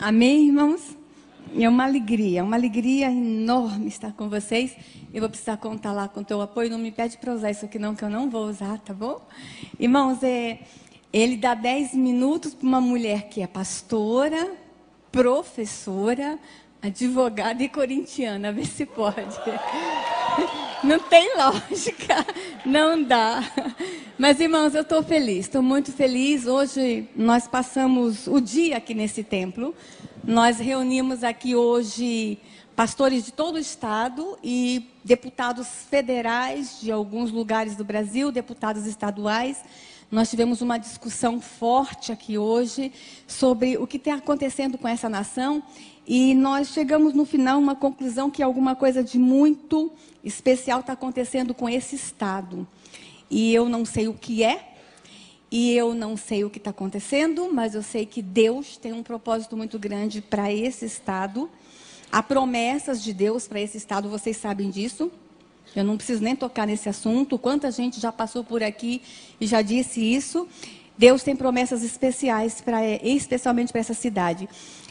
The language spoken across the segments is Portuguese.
Amém, irmãos? É uma alegria enorme estar com vocês. Eu vou precisar contar lá com o teu apoio. Não me pede para usar isso aqui não, que eu não vou usar, tá bom? Irmãos, ele dá 10 minutos para uma mulher que é pastora, professora, advogada e corintiana. Vê se pode. Não tem lógica, não dá. Mas, irmãos, eu estou feliz, estou muito feliz. Hoje nós passamos o dia aqui nesse templo. Nós reunimos aqui hoje pastores de todo o estado e deputados federais de alguns lugares do Brasil, deputados estaduais. Nós tivemos uma discussão forte aqui hoje sobre o que está acontecendo com essa nação. E nós chegamos no final a uma conclusão que alguma coisa de muito especial está acontecendo com esse estado. E eu não sei o que é, e eu não sei o que está acontecendo, mas eu sei que Deus tem um propósito muito grande para esse estado. Há promessas de Deus para esse estado, vocês sabem disso. Eu não preciso nem tocar nesse assunto. Quanta gente já passou por aqui e já disse isso. Deus tem promessas especiais, especialmente para essa cidade.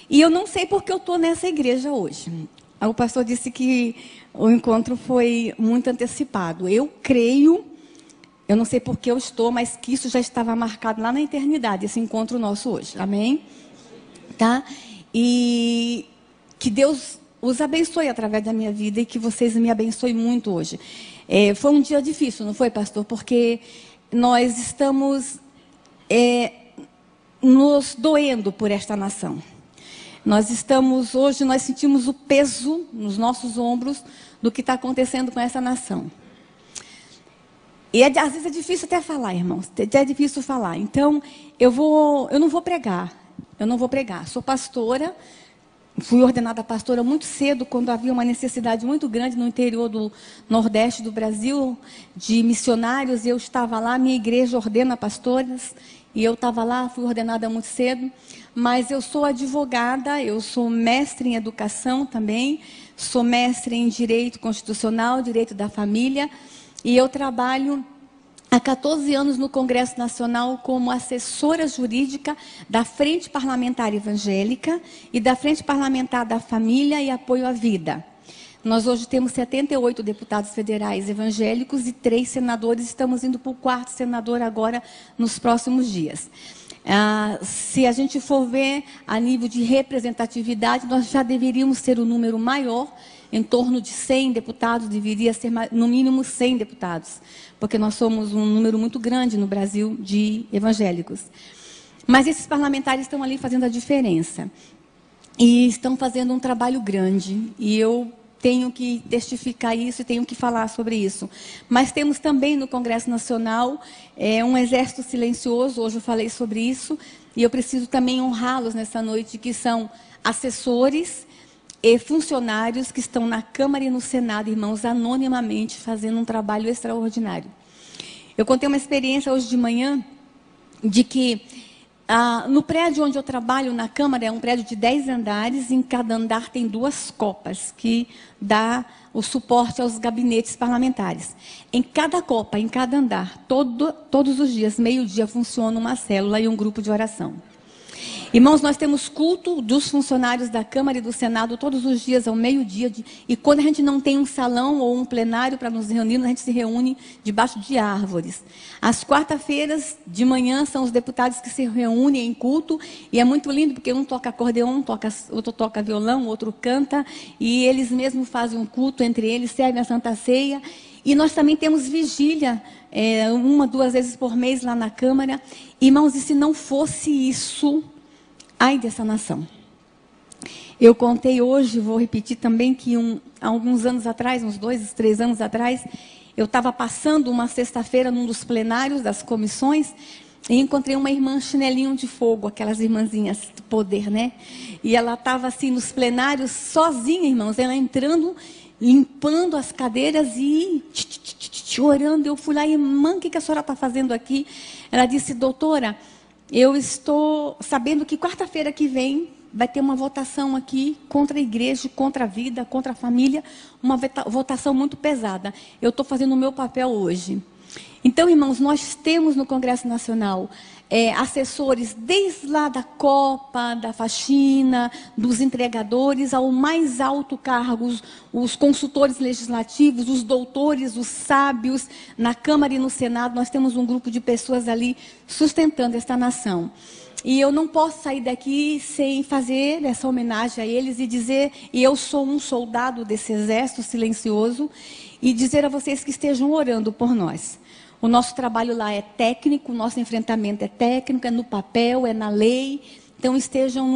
E eu não sei porque eu estou nessa igreja hoje. O pastor disse que o encontro foi muito antecipado. Eu creio, eu não sei porque eu estou, mas que isso já estava marcado lá na eternidade, esse encontro nosso hoje. Amém? Tá? E que Deus os abençoe através da minha vida e que vocês me abençoem muito hoje. Foi um dia difícil, não foi, pastor? Porque nós estamos nos doendo por esta nação. Hoje nós sentimos o peso nos nossos ombros do que está acontecendo com essa nação. E às vezes é difícil até falar, irmãos. É difícil falar. Então, eu não vou pregar. Sou pastora. Fui ordenada pastora muito cedo, quando havia uma necessidade muito grande no interior do Nordeste do Brasil, de missionários. Eu estava lá, minha igreja ordena pastoras. E eu estava lá, fui ordenada muito cedo. Mas eu sou advogada, eu sou mestre em educação também, sou mestre em direito constitucional, direito da família, e eu trabalho há 14 anos no Congresso Nacional como assessora jurídica da Frente Parlamentar Evangélica e da Frente Parlamentar da Família e Apoio à Vida. Nós hoje temos 78 deputados federais evangélicos e 3 senadores, estamos indo para o 4º senador agora nos próximos dias. Se a gente for ver a nível de representatividade, nós já deveríamos ter um número maior, em torno de 100 deputados, deveria ser no mínimo 100 deputados, porque nós somos um número muito grande no Brasil de evangélicos. Mas esses parlamentares estão ali fazendo a diferença, e estão fazendo um trabalho grande, e eu tenho que testificar isso e tenho que falar sobre isso. Mas temos também no Congresso Nacional um exército silencioso, hoje eu falei sobre isso, e eu preciso também honrá-los nessa noite, que são assessores e funcionários que estão na Câmara e no Senado, irmãos, anonimamente, fazendo um trabalho extraordinário. Eu contei uma experiência hoje de manhã, de que no prédio onde eu trabalho, na Câmara, é um prédio de 10 andares, em cada andar tem 2 copas, que dá o suporte aos gabinetes parlamentares. Em cada copa, em cada andar, todos os dias, meio-dia, funciona uma célula e um grupo de oração. Irmãos, nós temos culto dos funcionários da Câmara e do Senado todos os dias ao meio-dia. E quando a gente não tem um salão ou um plenário para nos reunir, a gente se reúne debaixo de árvores. Às quarta-feiras de manhã são os deputados que se reúnem em culto. E é muito lindo porque um toca acordeon, outro toca violão, outro canta. E eles mesmos fazem um culto entre eles, servem a Santa Ceia. E nós também temos vigília, 1, 2 vezes por mês lá na Câmara. Irmãos, e se não fosse isso, ai dessa nação. Eu contei hoje, vou repetir também, que há alguns anos atrás, uns 2, 3 anos atrás, eu estava passando uma sexta-feira num dos plenários das comissões e encontrei uma irmã chinelinho de fogo, aquelas irmãzinhas do poder, né? E ela estava assim nos plenários, sozinha, irmãos, ela entrando, limpando as cadeiras e orando. Eu fui lá, irmã, o que a senhora está fazendo aqui? Ela disse, doutora, eu estou sabendo que quarta-feira que vem vai ter uma votação aqui contra a igreja, contra a vida, contra a família, uma votação muito pesada. Eu estou fazendo o meu papel hoje. Então, irmãos, nós temos no Congresso Nacional assessores desde lá da Copa, da faxina, dos entregadores, ao mais alto cargo, os consultores legislativos, os doutores, os sábios, na Câmara e no Senado. Nós temos um grupo de pessoas ali sustentando esta nação. E eu não posso sair daqui sem fazer essa homenagem a eles e dizer, e eu sou um soldado desse exército silencioso, e dizer a vocês que estejam orando por nós. O nosso trabalho lá é técnico, o nosso enfrentamento é técnico, é no papel, é na lei. Então estejam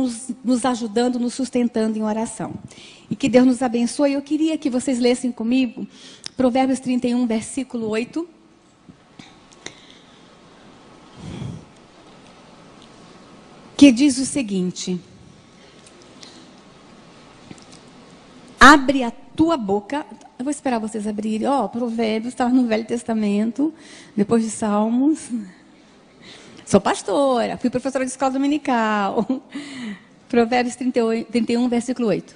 nos ajudando, nos sustentando em oração. E que Deus nos abençoe. Eu queria que vocês lessem comigo Provérbios 31, versículo 8. Que diz o seguinte: abre a tua boca. Eu vou esperar vocês abrirem. Provérbios está no Velho Testamento, depois de Salmos. Sou pastora, fui professora de escola dominical. Provérbios 31, versículo 8.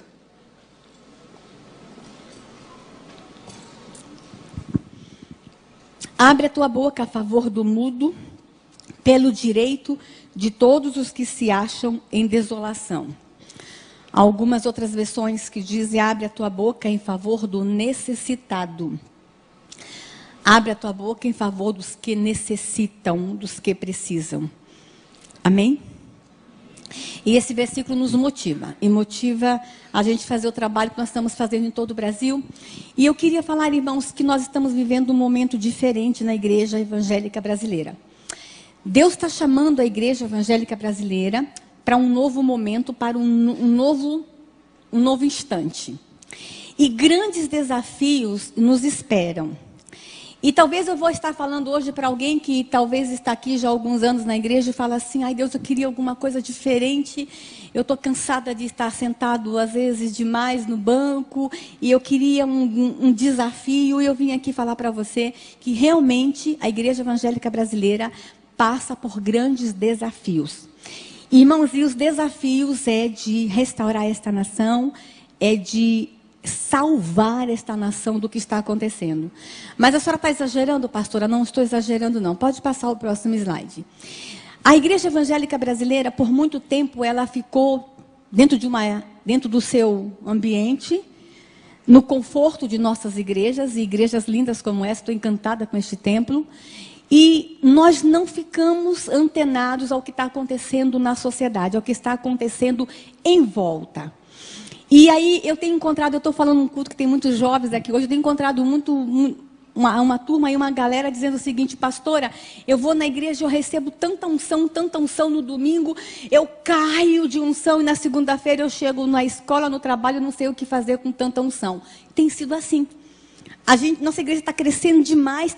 Abre a tua boca a favor do mudo, pelo direito de todos os que se acham em desolação. Há algumas outras versões que dizem: abre a tua boca em favor do necessitado. Abre a tua boca em favor dos que necessitam, dos que precisam. Amém? E esse versículo nos motiva. E motiva a gente fazer o trabalho que nós estamos fazendo em todo o Brasil. E eu queria falar, irmãos, que nós estamos vivendo um momento diferente na igreja evangélica brasileira. Deus está chamando a igreja evangélica brasileira para um novo momento, para um novo instante. E grandes desafios nos esperam. E talvez eu vou estar falando hoje para alguém que talvez está aqui já há alguns anos na igreja e fala assim: ai Deus, eu queria alguma coisa diferente, eu estou cansada de estar sentado às vezes demais no banco, e eu queria um desafio, e eu vim aqui falar para você que realmente a igreja evangélica brasileira passa por grandes desafios. Irmãos, e os desafios é de restaurar esta nação, é de salvar esta nação do que está acontecendo. Mas a senhora está exagerando, pastora? Não estou exagerando, não. Pode passar o próximo slide. A igreja evangélica brasileira, por muito tempo, ela ficou dentro do seu ambiente, no conforto de nossas igrejas, e igrejas lindas como essa. Estou encantada com este templo. E nós não ficamos antenados ao que está acontecendo na sociedade, ao que está acontecendo em volta. E aí eu tenho encontrado, eu estou falando num culto que tem muitos jovens aqui hoje, eu tenho encontrado uma turma e uma galera dizendo o seguinte: pastora, eu vou na igreja, eu recebo tanta unção no domingo, eu caio de unção, e na segunda-feira eu chego na escola, no trabalho, eu não sei o que fazer com tanta unção. Tem sido assim. Nossa igreja está crescendo demais,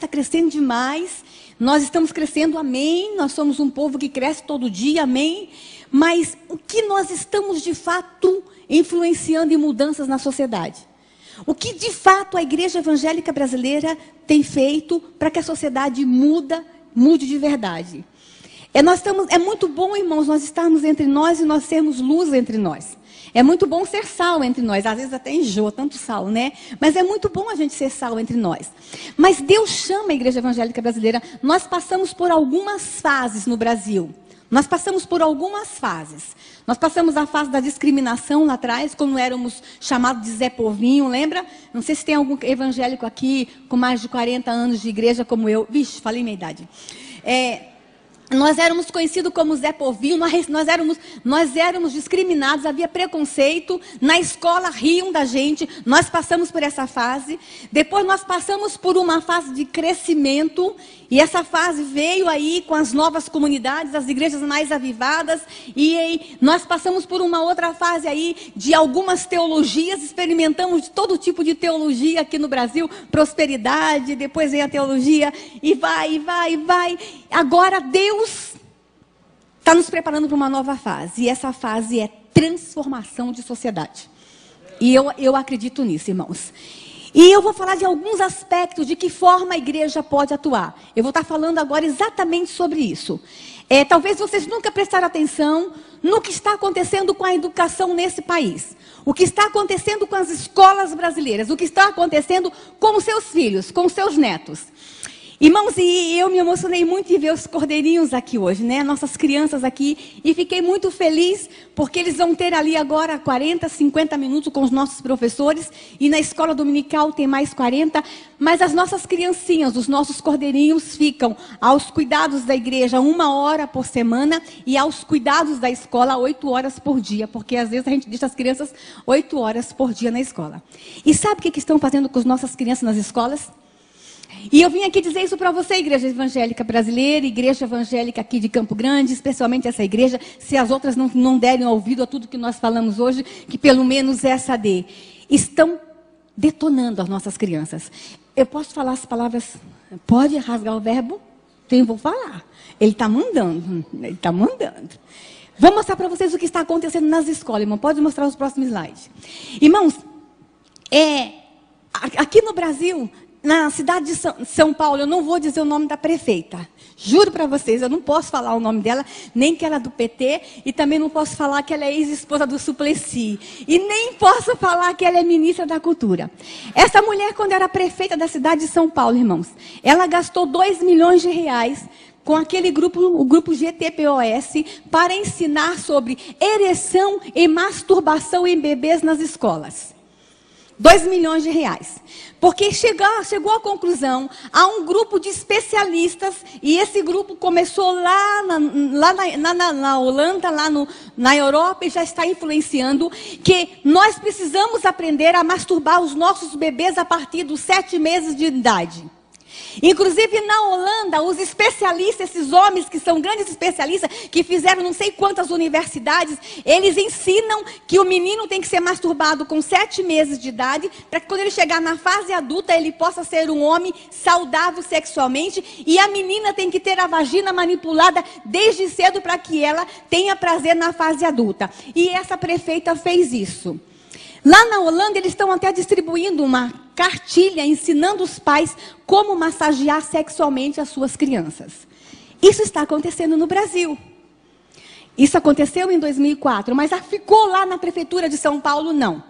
nós estamos crescendo, amém, nós somos um povo que cresce todo dia, amém, mas o que nós estamos de fato influenciando em mudanças na sociedade? O que de fato a igreja evangélica brasileira tem feito para que a sociedade mude de verdade? É muito bom, irmãos, nós estarmos entre nós e nós sermos luz entre nós. É muito bom ser sal entre nós. Às vezes até enjoa tanto sal, né? Mas é muito bom a gente ser sal entre nós. Mas Deus chama a igreja evangélica brasileira. Nós passamos por algumas fases no Brasil. Nós passamos por algumas fases. Nós passamos a fase da discriminação lá atrás, quando éramos chamados de Zé Povinho, lembra? Não sei se tem algum evangélico aqui com mais de 40 anos de igreja como eu. Vixe, falei minha idade. Nós éramos conhecidos como Zé Povinho, nós éramos discriminados, havia preconceito, na escola riam da gente, nós passamos por essa fase. Depois nós passamos por uma fase de crescimento, e essa fase veio aí com as novas comunidades, as igrejas mais avivadas, e aí nós passamos por uma outra fase aí de algumas teologias, experimentamos todo tipo de teologia aqui no Brasil, prosperidade, depois vem a teologia, e vai. Agora Deus está nos preparando para uma nova fase. E essa fase é transformação de sociedade. E eu acredito nisso, irmãos. E eu vou falar de alguns aspectos de que forma a igreja pode atuar. Eu vou estar falando agora exatamente sobre isso. Talvez vocês nunca prestaram atenção no que está acontecendo com a educação nesse país. O que está acontecendo com as escolas brasileiras. O que está acontecendo com os seus filhos, com os seus netos. Irmãos, e eu me emocionei muito em ver os cordeirinhos aqui hoje, né? Nossas crianças aqui. E fiquei muito feliz, porque eles vão ter ali agora 40, 50 minutos com os nossos professores. E na escola dominical tem mais 40. Mas as nossas criancinhas, os nossos cordeirinhos, ficam aos cuidados da igreja 1 hora por semana. E aos cuidados da escola 8 horas por dia. Porque às vezes a gente deixa as crianças 8 horas por dia na escola. E sabe o que estão fazendo com as nossas crianças nas escolas? E eu vim aqui dizer isso para você, Igreja Evangélica Brasileira, Igreja Evangélica aqui de Campo Grande, especialmente essa igreja, se as outras não derem ouvido a tudo que nós falamos hoje, que pelo menos essa dê. Estão detonando as nossas crianças. Eu posso falar as palavras, pode rasgar o verbo? Então vou falar. Ele está mandando, ele está mandando. Vou mostrar para vocês o que está acontecendo nas escolas, irmão. Pode mostrar os próximos slides. Irmãos, aqui no Brasil, na cidade de São Paulo, eu não vou dizer o nome da prefeita. Juro para vocês, eu não posso falar o nome dela, nem que ela é do PT, e também não posso falar que ela é ex-esposa do Suplicy. E nem posso falar que ela é ministra da Cultura. Essa mulher, quando era prefeita da cidade de São Paulo, irmãos, ela gastou 2 milhões de reais com aquele grupo, o grupo GTPOS, para ensinar sobre ereção e masturbação em bebês nas escolas. 2 milhões de reais. Porque chegou à conclusão, há um grupo de especialistas, e esse grupo começou lá na Holanda, na Europa, e já está influenciando, que nós precisamos aprender a masturbar os nossos bebês a partir dos 7 meses de idade. Inclusive na Holanda, os especialistas, esses homens que são grandes especialistas, que fizeram não sei quantas universidades, eles ensinam que o menino tem que ser masturbado com 7 meses de idade, para que quando ele chegar na fase adulta, ele possa ser um homem saudável sexualmente, e a menina tem que ter a vagina manipulada desde cedo para que ela tenha prazer na fase adulta. E essa prefeita fez isso. Lá na Holanda, eles estão até distribuindo uma cartilha ensinando os pais como massagear sexualmente as suas crianças. Isso está acontecendo no Brasil. Isso aconteceu em 2004, mas ficou lá na prefeitura de São Paulo, não.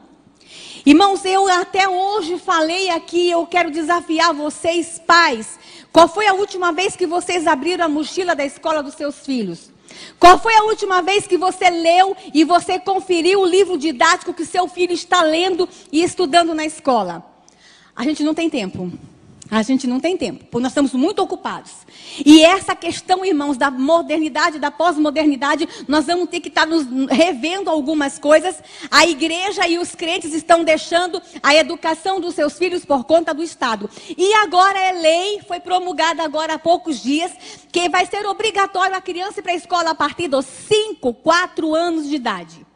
Irmãos, eu até hoje falei aqui, eu quero desafiar vocês, pais. Qual foi a última vez que vocês abriram a mochila da escola dos seus filhos? Qual foi a última vez que você leu e você conferiu o livro didático que seu filho está lendo e estudando na escola? A gente não tem tempo. A gente não tem tempo, porque nós estamos muito ocupados. E essa questão, irmãos, da modernidade, da pós-modernidade, nós vamos ter que estar nos revendo algumas coisas. A igreja e os crentes estão deixando a educação dos seus filhos por conta do Estado. E agora é lei, foi promulgada agora há poucos dias, que vai ser obrigatório a criança ir para a escola a partir dos 5, 4 anos de idade.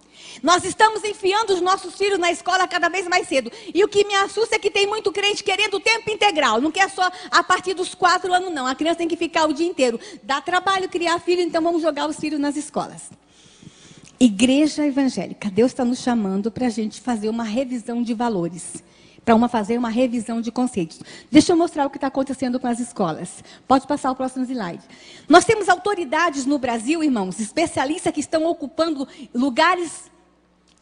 Nós estamos enfiando os nossos filhos na escola cada vez mais cedo. E o que me assusta é que tem muito crente querendo tempo integral. Não quer só a partir dos 4 anos, não. A criança tem que ficar o dia inteiro. Dá trabalho criar filho, então vamos jogar os filhos nas escolas. Igreja evangélica, Deus está nos chamando para a gente fazer uma revisão de valores. Para fazer uma revisão de conceitos. Deixa eu mostrar o que está acontecendo com as escolas. Pode passar o próximo slide. Nós temos autoridades no Brasil, irmãos, especialistas que estão ocupando lugares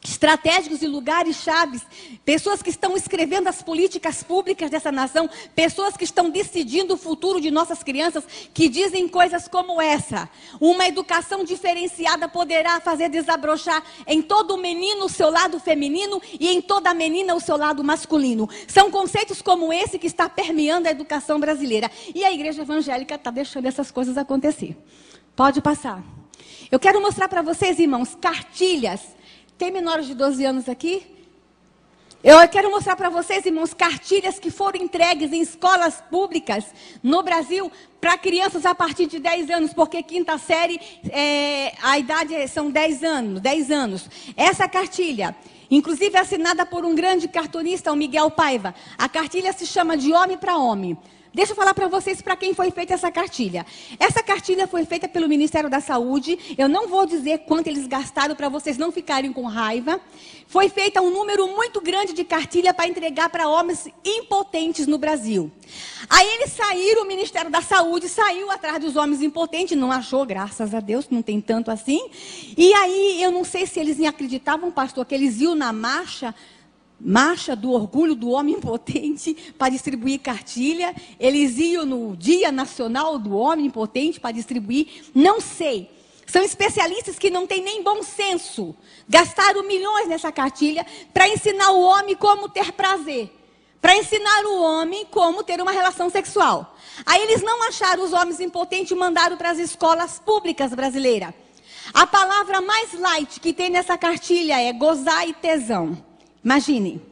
estratégicos e lugares chaves, pessoas que estão escrevendo as políticas públicas dessa nação, pessoas que estão decidindo o futuro de nossas crianças, que dizem coisas como essa: uma educação diferenciada poderá fazer desabrochar em todo menino o seu lado feminino e em toda menina o seu lado masculino. São conceitos como esse que está permeando a educação brasileira. E a igreja evangélica está deixando essas coisas acontecer. Pode passar. Eu quero mostrar para vocês, irmãos, cartilhas. Tem menores de 12 anos aqui? Eu quero mostrar para vocês, irmãos, cartilhas que foram entregues em escolas públicas no Brasil para crianças a partir de 10 anos, porque quinta série, a idade são 10 anos. Essa cartilha, inclusive assinada por um grande cartunista, o Miguel Paiva, a cartilha se chama De Homem para Homem. Deixa eu falar para vocês para quem foi feita essa cartilha. Essa cartilha foi feita pelo Ministério da Saúde. Eu não vou dizer quanto eles gastaram para vocês não ficarem com raiva. Foi feita um número muito grande de cartilha para entregar para homens impotentes no Brasil. Aí eles saíram, o Ministério da Saúde saiu atrás dos homens impotentes, não achou, graças a Deus, não tem tanto assim. E aí, eu não sei se eles nem acreditavam, pastor, que eles iam na marcha marcha do orgulho do homem impotente para distribuir cartilha. Eles iam no Dia Nacional do Homem Impotente para distribuir. Não sei. São especialistas que não têm nem bom senso. Gastaram milhões nessa cartilha para ensinar o homem como ter prazer. Para ensinar o homem como ter uma relação sexual. Aí eles não acharam os homens impotentes e mandaram para as escolas públicas brasileiras. A palavra mais light que tem nessa cartilha é gozar e tesão. Imagine.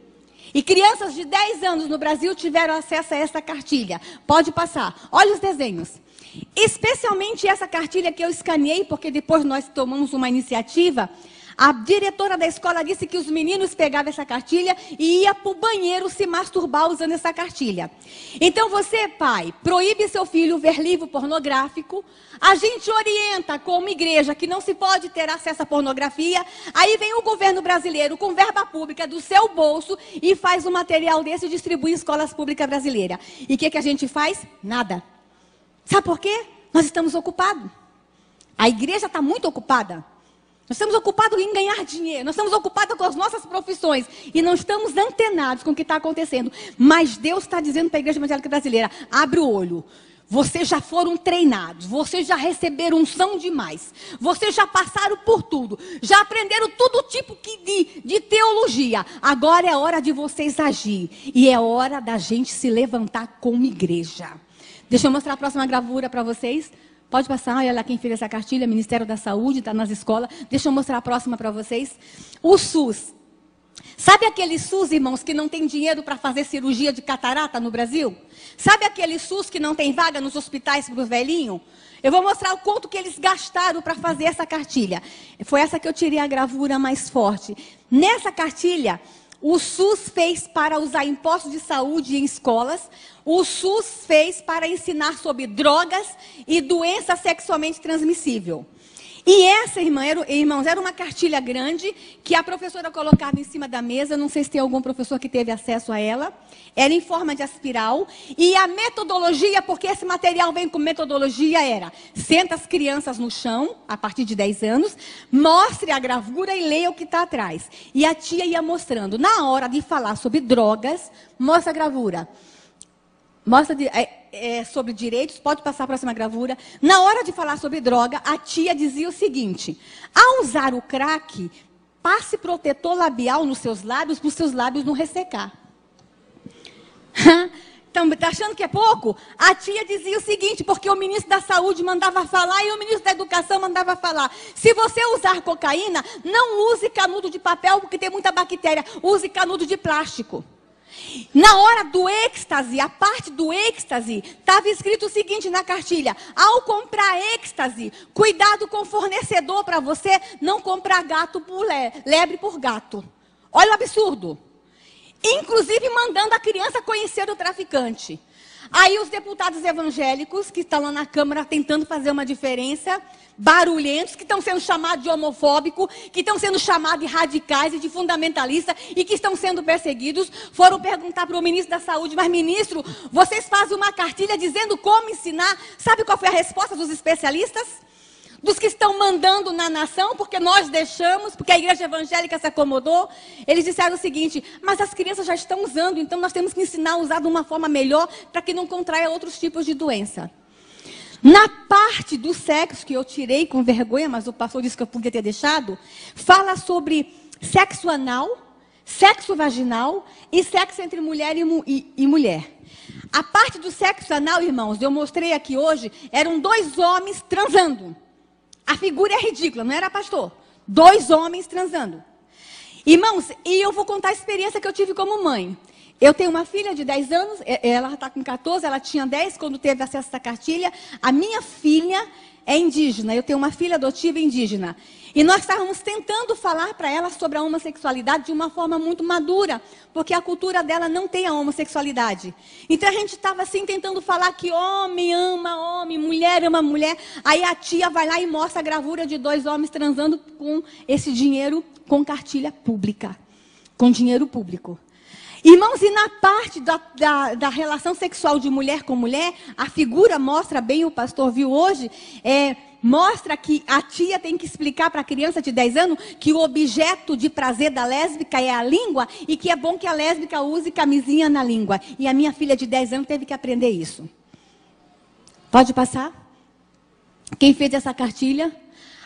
E crianças de 10 anos no Brasil tiveram acesso a essa cartilha. Pode passar. Olha os desenhos. Especialmente essa cartilha que eu escaneei, porque depois nós tomamos uma iniciativa. A diretora da escola disse que os meninos pegavam essa cartilha e iam para o banheiro se masturbar usando essa cartilha. Então você, pai, proíbe seu filho ver livro pornográfico. A gente orienta como igreja que não se pode ter acesso à pornografia. Aí vem o governo brasileiro com verba pública do seu bolso e faz um material desse e distribui em escolas públicas brasileiras. E o que a gente faz? Nada. Sabe por quê? Nós estamos ocupados. A igreja está muito ocupada. Nós estamos ocupados em ganhar dinheiro. Nós estamos ocupados com as nossas profissões. E não estamos antenados com o que está acontecendo. Mas Deus está dizendo para a Igreja Evangélica Brasileira, abre o olho. Vocês já foram treinados. Vocês já receberam unção demais. Vocês já passaram por tudo. Já aprenderam todo tipo de teologia. Agora é hora de vocês agir. E é hora da gente se levantar como igreja. Deixa eu mostrar a próxima gravura para vocês. Pode passar, olha lá quem fez essa cartilha, Ministério da Saúde, está nas escolas. Deixa eu mostrar a próxima para vocês. O SUS. Sabe aquele SUS, irmãos, que não tem dinheiro para fazer cirurgia de catarata no Brasil? Sabe aquele SUS que não tem vaga nos hospitais para os velhinhos? Eu vou mostrar o quanto que eles gastaram para fazer essa cartilha. Foi essa que eu tirei a gravura mais forte. Nessa cartilha, o SUS fez para usar impostos de saúde em escolas. O SUS fez para ensinar sobre drogas e doença sexualmente transmissível. E essa, irmãos, era uma cartilha grande que a professora colocava em cima da mesa. Não sei se tem algum professor que teve acesso a ela. Era em forma de espiral. E a metodologia, porque esse material vem com metodologia, era: senta as crianças no chão, a partir de 10 anos, mostre a gravura e leia o que está atrás. E a tia ia mostrando. Na hora de falar sobre drogas, mostra a gravura. Mostra sobre direitos, pode passar a próxima gravura. Na hora de falar sobre droga, a tia dizia o seguinte: ao usar o crack, passe protetor labial nos seus lábios, para os seus lábios não ressecar. Então, está achando que é pouco? A tia dizia o seguinte, porque o ministro da Saúde mandava falar e o ministro da Educação mandava falar: se você usar cocaína, não use canudo de papel, porque tem muita bactéria, use canudo de plástico. Na hora do êxtase, a parte do êxtase, estava escrito o seguinte na cartilha: ao comprar êxtase, cuidado com o fornecedor para você não comprar gato por lebre por gato. Olha o absurdo. Inclusive mandando a criança conhecer o traficante. Aí os deputados evangélicos, que estão lá na Câmara tentando fazer uma diferença, barulhentos, que estão sendo chamados de homofóbicos, que estão sendo chamados de radicais e de fundamentalistas e que estão sendo perseguidos, foram perguntar para o ministro da Saúde: mas ministro, vocês fazem uma cartilha dizendo como ensinar? Sabe qual foi a resposta dos especialistas? Dos que estão mandando na nação, porque nós deixamos, porque a igreja evangélica se acomodou. Eles disseram o seguinte: mas as crianças já estão usando, então nós temos que ensinar a usar de uma forma melhor para que não contraia outros tipos de doença. Na parte do sexo, que eu tirei com vergonha, mas o pastor disse que eu podia ter deixado, fala sobre sexo anal, sexo vaginal e sexo entre mulher e mulher. A parte do sexo anal, irmãos, eu mostrei aqui hoje, eram 2 homens transando. A figura é ridícula, não era, pastor? 2 homens transando. Irmãos, e eu vou contar a experiência que eu tive como mãe. Eu tenho uma filha de 10 anos, ela está com 14, ela tinha 10 quando teve acesso a essa cartilha. A minha filha é indígena, eu tenho uma filha adotiva indígena. E nós estávamos tentando falar para ela sobre a homossexualidade de uma forma muito madura, porque a cultura dela não tem a homossexualidade. Então a gente estava assim tentando falar que homem ama homem, mulher ama mulher. Aí a tia vai lá e mostra a gravura de 2 homens transando com esse dinheiro, com cartilha pública, com dinheiro público. Irmãos, e na parte da relação sexual de mulher com mulher, a figura mostra bem, o pastor viu hoje, mostra que a tia tem que explicar para a criança de 10 anos que o objeto de prazer da lésbica é a língua e que é bom que a lésbica use camisinha na língua. E a minha filha de 10 anos teve que aprender isso. Pode passar? Quem fez essa cartilha?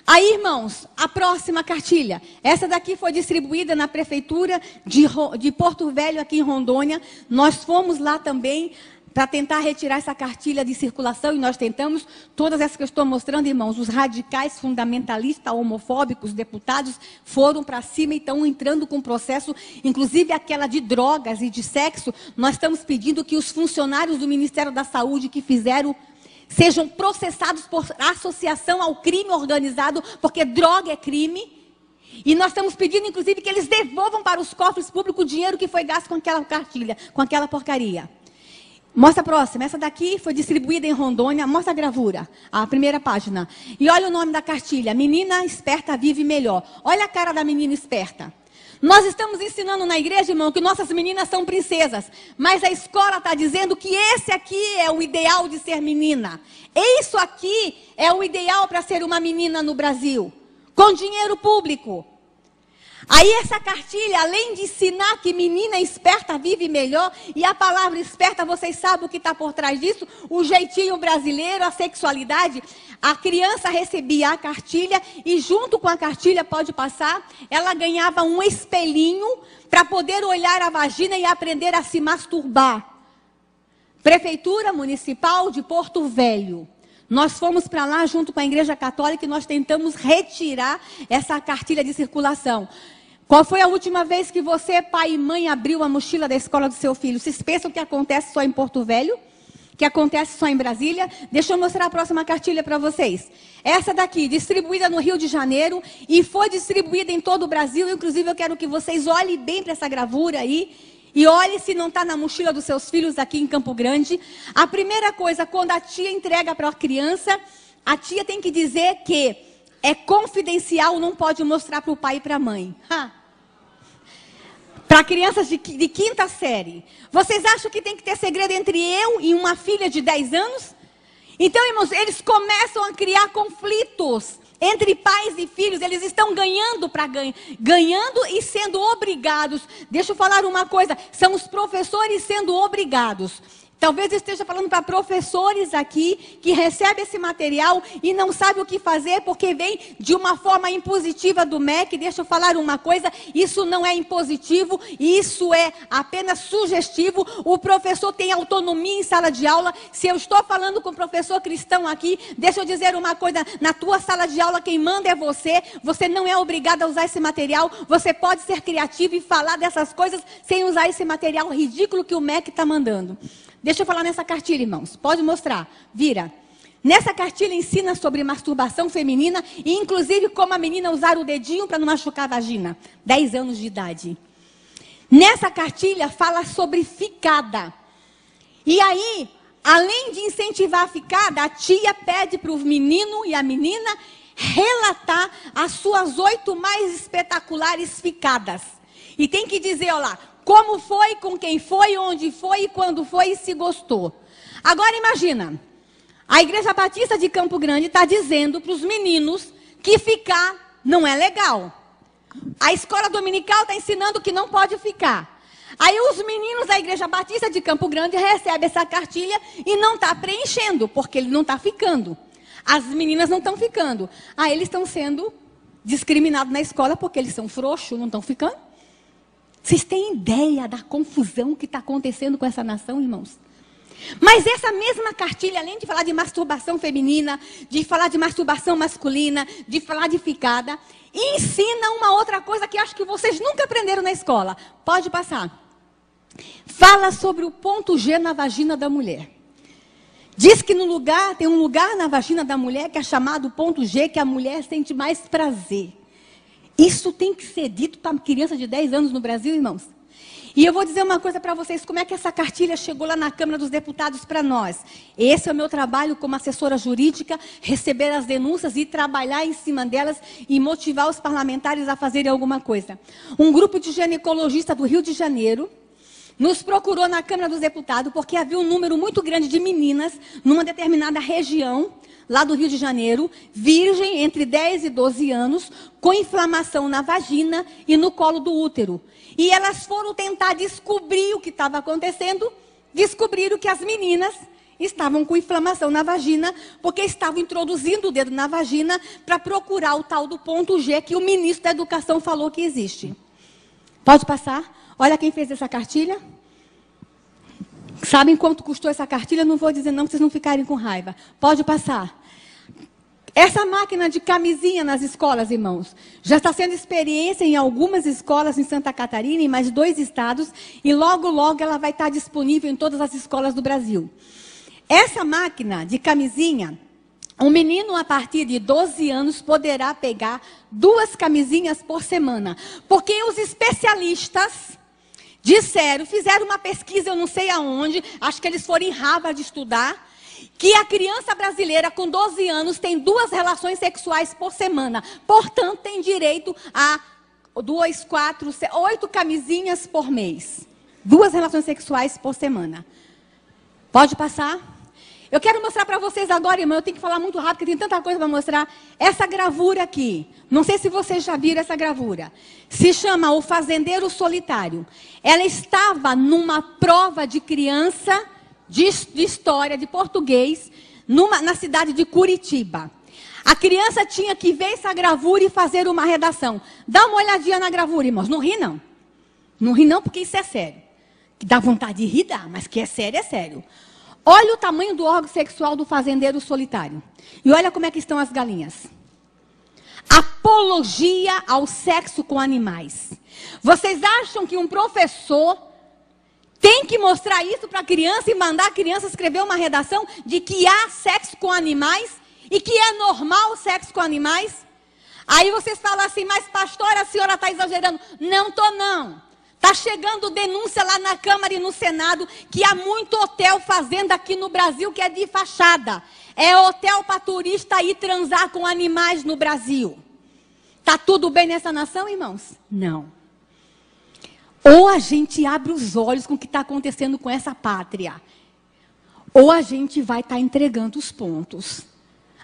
Aí, irmãos, a próxima cartilha. Essa daqui foi distribuída na prefeitura de Porto Velho, aqui em Rondônia. Nós fomos lá também para tentar retirar essa cartilha de circulação, e nós tentamos. Todas essas que eu estou mostrando, irmãos, os radicais, fundamentalistas, homofóbicos, deputados, foram para cima e estão entrando com processo, inclusive aquela de drogas e de sexo. Nós estamos pedindo que os funcionários do Ministério da Saúde que fizeram sejam processados por associação ao crime organizado, porque droga é crime. E nós estamos pedindo, inclusive, que eles devolvam para os cofres públicos o dinheiro que foi gasto com aquela cartilha, com aquela porcaria. Mostra a próxima. Essa daqui foi distribuída em Rondônia. Mostra a gravura, a primeira página. E olha o nome da cartilha. Menina esperta vive melhor. Olha a cara da menina esperta. Nós estamos ensinando na igreja, irmão, que nossas meninas são princesas. Mas a escola está dizendo que esse aqui é o ideal de ser menina. Isso aqui é o ideal para ser uma menina no Brasil. Com dinheiro público. Aí essa cartilha, além de ensinar que menina esperta vive melhor, e a palavra esperta, vocês sabem o que está por trás disso? O jeitinho brasileiro, a sexualidade. A criança recebia a cartilha e junto com a cartilha, pode passar, ela ganhava um espelhinho para poder olhar a vagina e aprender a se masturbar. Prefeitura Municipal de Porto Velho. Nós fomos para lá junto com a Igreja Católica e nós tentamos retirar essa cartilha de circulação. Qual foi a última vez que você, pai e mãe, abriu a mochila da escola do seu filho? Vocês pensam que acontece só em Porto Velho? Que acontece só em Brasília? Deixa eu mostrar a próxima cartilha para vocês. Essa daqui, distribuída no Rio de Janeiro e foi distribuída em todo o Brasil. Inclusive, eu quero que vocês olhem bem para essa gravura aí. E olhe se não está na mochila dos seus filhos aqui em Campo Grande. A primeira coisa, quando a tia entrega para a criança, a tia tem que dizer que é confidencial, não pode mostrar para o pai e para a mãe. Para crianças de quinta série. Vocês acham que tem que ter segredo entre eu e uma filha de 10 anos? Então, irmãos, eles começam a criar conflitos entre pais e filhos. Eles estão ganhando e sendo obrigados. Deixa eu falar uma coisa, são os professores sendo obrigados. Talvez eu esteja falando para professores aqui que recebem esse material e não sabem o que fazer porque vem de uma forma impositiva do MEC. Deixa eu falar uma coisa, isso não é impositivo, isso é apenas sugestivo. O professor tem autonomia em sala de aula. Se eu estou falando com o professor cristão aqui, deixa eu dizer uma coisa, na tua sala de aula quem manda é você. Você não é obrigado a usar esse material. Você pode ser criativo e falar dessas coisas sem usar esse material ridículo que o MEC está mandando. Deixa eu falar nessa cartilha, irmãos. Pode mostrar. Vira. Nessa cartilha ensina sobre masturbação feminina e inclusive como a menina usar o dedinho para não machucar a vagina. 10 anos de idade. Nessa cartilha fala sobre ficada. E aí, além de incentivar a ficada, a tia pede para o menino e a menina relatar as suas 8 mais espetaculares ficadas. E tem que dizer, olha lá, como foi, com quem foi, onde foi e quando foi e se gostou. Agora imagina, a Igreja Batista de Campo Grande está dizendo para os meninos que ficar não é legal. A escola dominical está ensinando que não pode ficar. Aí os meninos da Igreja Batista de Campo Grande recebem essa cartilha e não está preenchendo, porque ele não está ficando. As meninas não estão ficando. Aí eles estão sendo discriminados na escola porque eles são frouxos, não estão ficando. Vocês têm ideia da confusão que está acontecendo com essa nação, irmãos? Mas essa mesma cartilha, além de falar de masturbação feminina, de falar de masturbação masculina, de falar de ficada, ensina uma outra coisa que acho que vocês nunca aprenderam na escola. Pode passar. Fala sobre o ponto G na vagina da mulher. Diz que tem um lugar na vagina da mulher que é chamado ponto G, que a mulher sente mais prazer. Isso tem que ser dito para criança de 10 anos no Brasil, irmãos. E eu vou dizer uma coisa para vocês, como é que essa cartilha chegou lá na Câmara dos Deputados para nós. Esse é o meu trabalho como assessora jurídica, receber as denúncias e trabalhar em cima delas e motivar os parlamentares a fazerem alguma coisa. Um grupo de ginecologistas do Rio de Janeiro nos procurou na Câmara dos Deputados porque havia um número muito grande de meninas numa determinada região, lá do Rio de Janeiro, virgem entre 10 e 12 anos, com inflamação na vagina e no colo do útero. E elas foram tentar descobrir o que estava acontecendo, descobriram que as meninas estavam com inflamação na vagina, porque estavam introduzindo o dedo na vagina para procurar o tal do ponto G que o ministro da Educação falou que existe. Pode passar? Olha quem fez essa cartilha. Sabem quanto custou essa cartilha? Não vou dizer não, para vocês não ficarem com raiva. Pode passar. Essa máquina de camisinha nas escolas, irmãos, já está sendo experiência em algumas escolas em Santa Catarina, em mais 2 estados, e logo, logo ela vai estar disponível em todas as escolas do Brasil. Essa máquina de camisinha, um menino a partir de 12 anos poderá pegar 2 camisinhas por semana. Porque os especialistas disseram, fizeram uma pesquisa, eu não sei aonde, acho que eles foram em Harvard estudar, que a criança brasileira com 12 anos tem 2 relações sexuais por semana. Portanto, tem direito a 2, 4, 8 camisinhas por mês. 2 relações sexuais por semana. Pode passar? Eu quero mostrar para vocês agora, irmão, eu tenho que falar muito rápido, porque tem tanta coisa para mostrar. Essa gravura aqui, não sei se vocês já viram essa gravura. Se chama O Fazendeiro Solitário. Ela estava numa prova de criança de história, de português, na cidade de Curitiba. A criança tinha que ver essa gravura e fazer uma redação. Dá uma olhadinha na gravura, irmãos. Não ri, não. Não ri, não, porque isso é sério. Que dá vontade de rir, dá, mas que é sério, é sério. Olha o tamanho do órgão sexual do fazendeiro solitário. E olha como é que estão as galinhas. Apologia ao sexo com animais. Vocês acham que um professor tem que mostrar isso para a criança e mandar a criança escrever uma redação de que há sexo com animais e que é normal o sexo com animais? Aí vocês falam assim, mas pastora, a senhora está exagerando. Não estou, não. Está chegando denúncia lá na Câmara e no Senado que há muito hotel fazenda aqui no Brasil que é de fachada. É hotel para turista ir transar com animais no Brasil. Está tudo bem nessa nação, irmãos? Não. Ou a gente abre os olhos com o que está acontecendo com essa pátria, ou a gente vai estar entregando os pontos.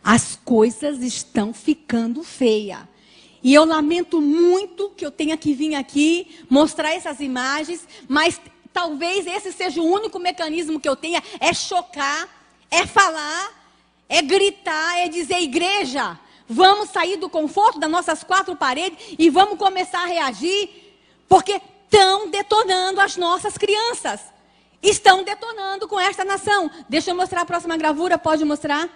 As coisas estão ficando feias. E eu lamento muito que eu tenha que vir aqui mostrar essas imagens, mas talvez esse seja o único mecanismo que eu tenha, é chocar, é falar, é gritar, é dizer, igreja, vamos sair do conforto das nossas 4 paredes e vamos começar a reagir, porque estão detonando as nossas crianças. Estão detonando com esta nação. Deixa eu mostrar a próxima gravura, pode mostrar?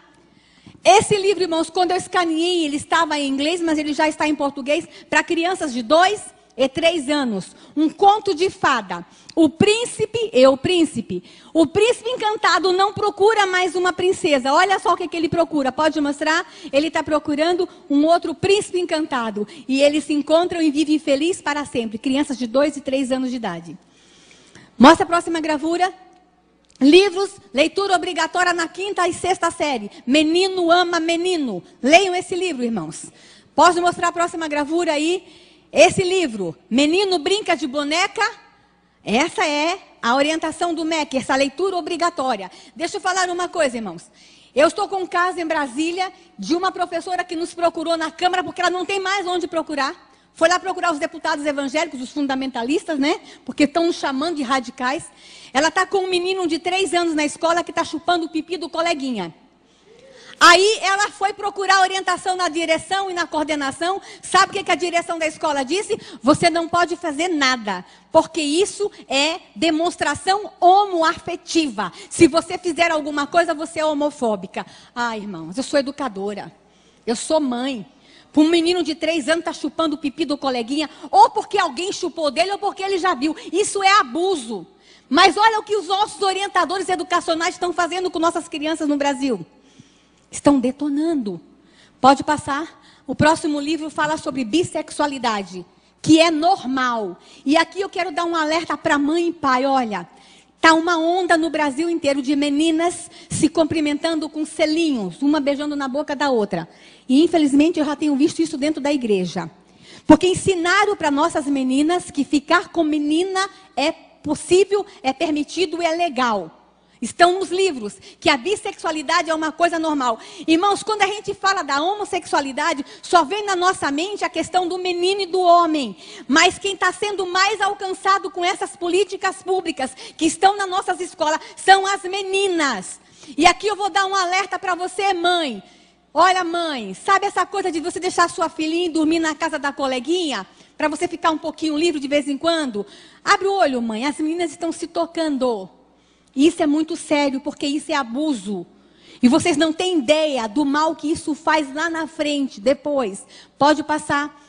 Esse livro, irmãos, quando eu escaneei, ele estava em inglês, mas ele já está em português, para crianças de 2 e 3 anos. Um conto de fada. O príncipe e o príncipe. O príncipe encantado não procura mais uma princesa. Olha só o que ele procura. Pode mostrar? Ele está procurando um outro príncipe encantado. E eles se encontram e vivem felizes para sempre. Crianças de 2 e 3 anos de idade. Mostra a próxima gravura. Livros, leitura obrigatória na 5ª e 6ª série. Menino ama menino. Leiam esse livro, irmãos. Posso mostrar a próxima gravura aí? Esse livro, Menino Brinca de Boneca. Essa é a orientação do MEC, essa leitura obrigatória. Deixa eu falar uma coisa, irmãos. Eu estou com um caso em Brasília de uma professora que nos procurou na Câmara porque ela não tem mais onde procurar. Foi lá procurar os deputados evangélicos, os fundamentalistas, né? Porque estão nos chamando de radicais. Ela está com um menino de 3 anos na escola que está chupando o pipi do coleguinha. Aí ela foi procurar orientação na direção e na coordenação. Sabe o que a direção da escola disse? Você não pode fazer nada, porque isso é demonstração homoafetiva. Se você fizer alguma coisa, você é homofóbica. Ah, irmãos, eu sou educadora. Eu sou mãe. Um menino de 3 anos está chupando o pipi do coleguinha, ou porque alguém chupou dele, ou porque ele já viu. Isso é abuso. Mas olha o que os nossos orientadores educacionais estão fazendo com nossas crianças no Brasil. Estão detonando. Pode passar. O próximo livro fala sobre bissexualidade, que é normal. E aqui eu quero dar um alerta para mãe e pai. Olha, está uma onda no Brasil inteiro de meninas se cumprimentando com selinhos, uma beijando na boca da outra. E infelizmente eu já tenho visto isso dentro da igreja. Porque ensinaram para nossas meninas que ficar com menina é possível, é permitido e é legal. Estão nos livros que a bissexualidade é uma coisa normal. Irmãos, quando a gente fala da homossexualidade, só vem na nossa mente a questão do menino e do homem. Mas quem está sendo mais alcançado com essas políticas públicas que estão nas nossas escolas são as meninas. E aqui eu vou dar um alerta para você, mãe. Olha, mãe, sabe essa coisa de você deixar sua filhinha dormir na casa da coleguinha? Para você ficar um pouquinho livre de vez em quando? Abre o olho, mãe, as meninas estão se tocando. Isso é muito sério, porque isso é abuso. E vocês não têm ideia do mal que isso faz lá na frente, depois. Pode passar.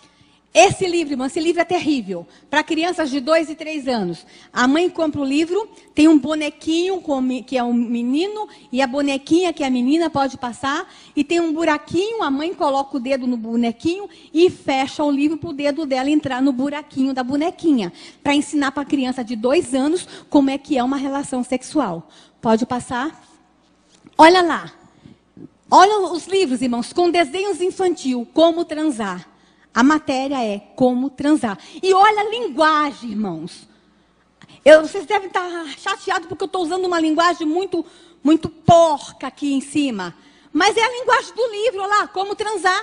Esse livro, irmão, esse livro é terrível. Para crianças de 2 e 3 anos. A mãe compra o livro, tem um bonequinho, que é um menino, e a bonequinha, que é a menina, pode passar. E tem um buraquinho, a mãe coloca o dedo no bonequinho e fecha o livro para o dedo dela entrar no buraquinho da bonequinha. Para ensinar para a criança de 2 anos como é que é uma relação sexual. Pode passar. Olha lá. Olha os livros, irmãos, com desenhos infantil, como transar. A matéria é como transar. E olha a linguagem, irmãos. Vocês devem estar chateados porque eu estou usando uma linguagem muito porca aqui em cima. Mas é a linguagem do livro lá, como transar.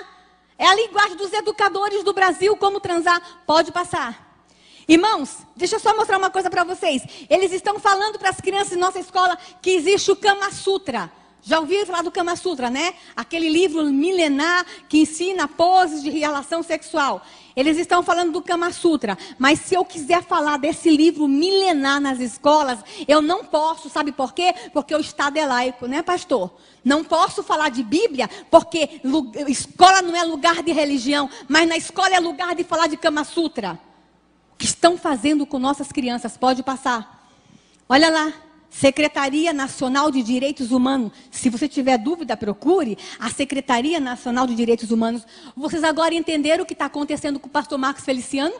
É a linguagem dos educadores do Brasil, como transar. Pode passar. Irmãos, deixa eu só mostrar uma coisa para vocês. Eles estão falando para as crianças em nossa escola que existe o Kama Sutra. Já ouviram falar do Kama Sutra, né? Aquele livro milenar que ensina poses de relação sexual. Eles estão falando do Kama Sutra. Mas se eu quiser falar desse livro milenar nas escolas, eu não posso, sabe por quê? Porque o Estado é laico, né, pastor? Não posso falar de Bíblia, porque escola não é lugar de religião, mas na escola é lugar de falar de Kama Sutra. O que estão fazendo com nossas crianças? Pode passar. Olha lá. Secretaria Nacional de Direitos Humanos. Se você tiver dúvida, procure a Secretaria Nacional de Direitos Humanos. Vocês agora entenderam o que está acontecendo com o pastor Marcos Feliciano?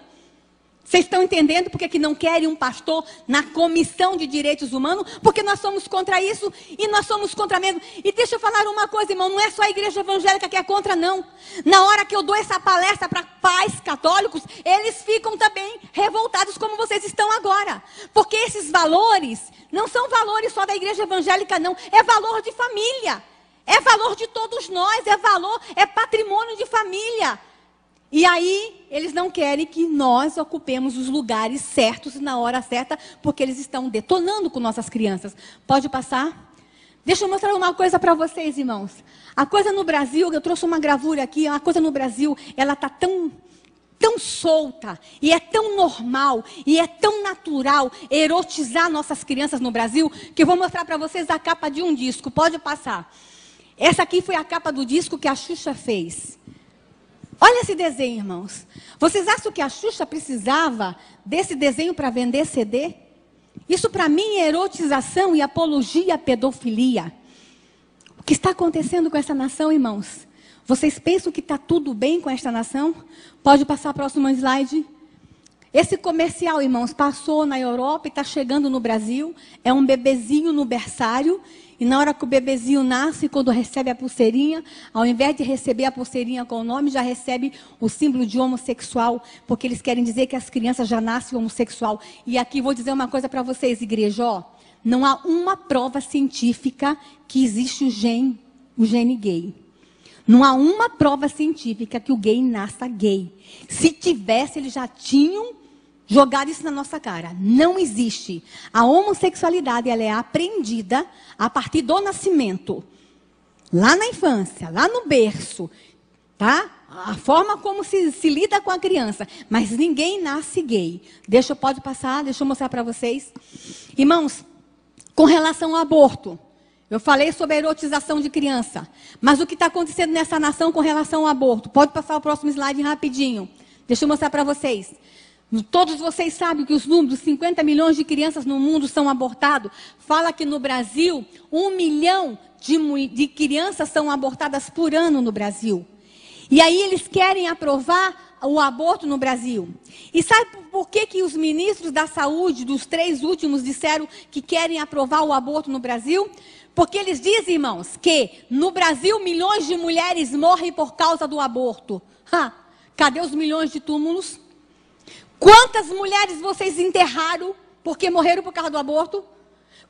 Vocês estão entendendo porque que não querem um pastor na Comissão de Direitos Humanos? Porque nós somos contra isso e nós somos contra mesmo. E deixa eu falar uma coisa, irmão, não é só a igreja evangélica que é contra, não. Na hora que eu dou essa palestra para pais católicos, eles ficam também revoltados como vocês estão agora. Porque esses valores não são valores só da igreja evangélica, não. É valor de família. É valor de todos nós, é patrimônio de família. E aí, eles não querem que nós ocupemos os lugares certos na hora certa, porque eles estão detonando com nossas crianças. Pode passar? Deixa eu mostrar uma coisa para vocês, irmãos. A coisa no Brasil, eu trouxe uma gravura aqui, a coisa no Brasil, ela está tão solta, e é tão normal, e é tão natural erotizar nossas crianças no Brasil, que eu vou mostrar para vocês a capa de um disco. Pode passar. Essa aqui foi a capa do disco que a Xuxa fez. Olha esse desenho, irmãos. Vocês acham que a Xuxa precisava desse desenho para vender CD? Isso para mim é erotização e apologia à pedofilia. O que está acontecendo com essa nação, irmãos? Vocês pensam que está tudo bem com esta nação? Pode passar a próxima slide. Esse comercial, irmãos, passou na Europa e está chegando no Brasil. É um bebezinho no berçário. E na hora que o bebezinho nasce, quando recebe a pulseirinha, ao invés de receber a pulseirinha com o nome, já recebe o símbolo de homossexual, porque eles querem dizer que as crianças já nascem homossexual. E aqui vou dizer uma coisa para vocês, igreja, ó, não há uma prova científica que existe o gene gay. Não há uma prova científica que o gay nasça gay. Se tivesse, eles já tinham jogado isso na nossa cara. Não existe. A homossexualidade, ela é aprendida a partir do nascimento. Lá na infância, lá no berço. Tá? A forma como se lida com a criança. Mas ninguém nasce gay. Pode passar, deixa eu mostrar para vocês. Irmãos, com relação ao aborto. Eu falei sobre a erotização de criança. Mas o que está acontecendo nessa nação com relação ao aborto? Pode passar o próximo slide rapidinho. Deixa eu mostrar para vocês. Todos vocês sabem que os números, 50 milhões de crianças no mundo são abortados. Fala que no Brasil, 1 milhão de crianças são abortadas por ano no Brasil. E aí eles querem aprovar o aborto no Brasil. E sabe por que os ministros da saúde, dos 3 últimos, disseram que querem aprovar o aborto no Brasil? Porque eles dizem, irmãos, que no Brasil milhões de mulheres morrem por causa do aborto. Cadê os milhões de túmulos? Quantas mulheres vocês enterraram porque morreram por causa do aborto?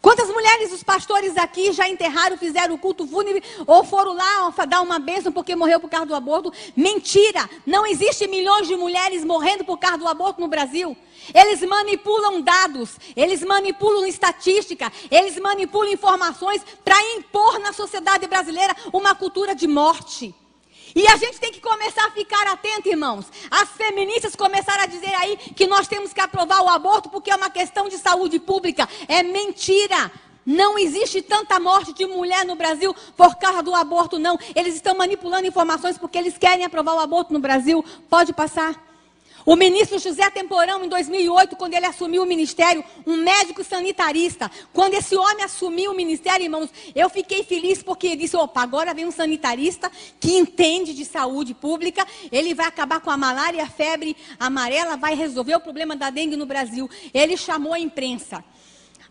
Quantas mulheres os pastores aqui já enterraram, fizeram o culto fúnebre, ou foram lá dar uma bênção porque morreu por causa do aborto? Mentira! Não existe milhões de mulheres morrendo por causa do aborto no Brasil. Eles manipulam dados, eles manipulam estatística, eles manipulam informações para impor na sociedade brasileira uma cultura de morte. E a gente tem que começar a ficar atento, irmãos. As feministas começaram a dizer aí que nós temos que aprovar o aborto porque é uma questão de saúde pública. É mentira. Não existe tanta morte de mulher no Brasil por causa do aborto, não. Eles estão manipulando informações porque eles querem aprovar o aborto no Brasil. Pode passar. O ministro José Temporão, em 2008, quando ele assumiu o ministério, um médico sanitarista, quando esse homem assumiu o ministério, irmãos, eu fiquei feliz porque ele disse, opa, agora vem um sanitarista que entende de saúde pública, ele vai acabar com a malária e a febre amarela, vai resolver o problema da dengue no Brasil. Ele chamou a imprensa.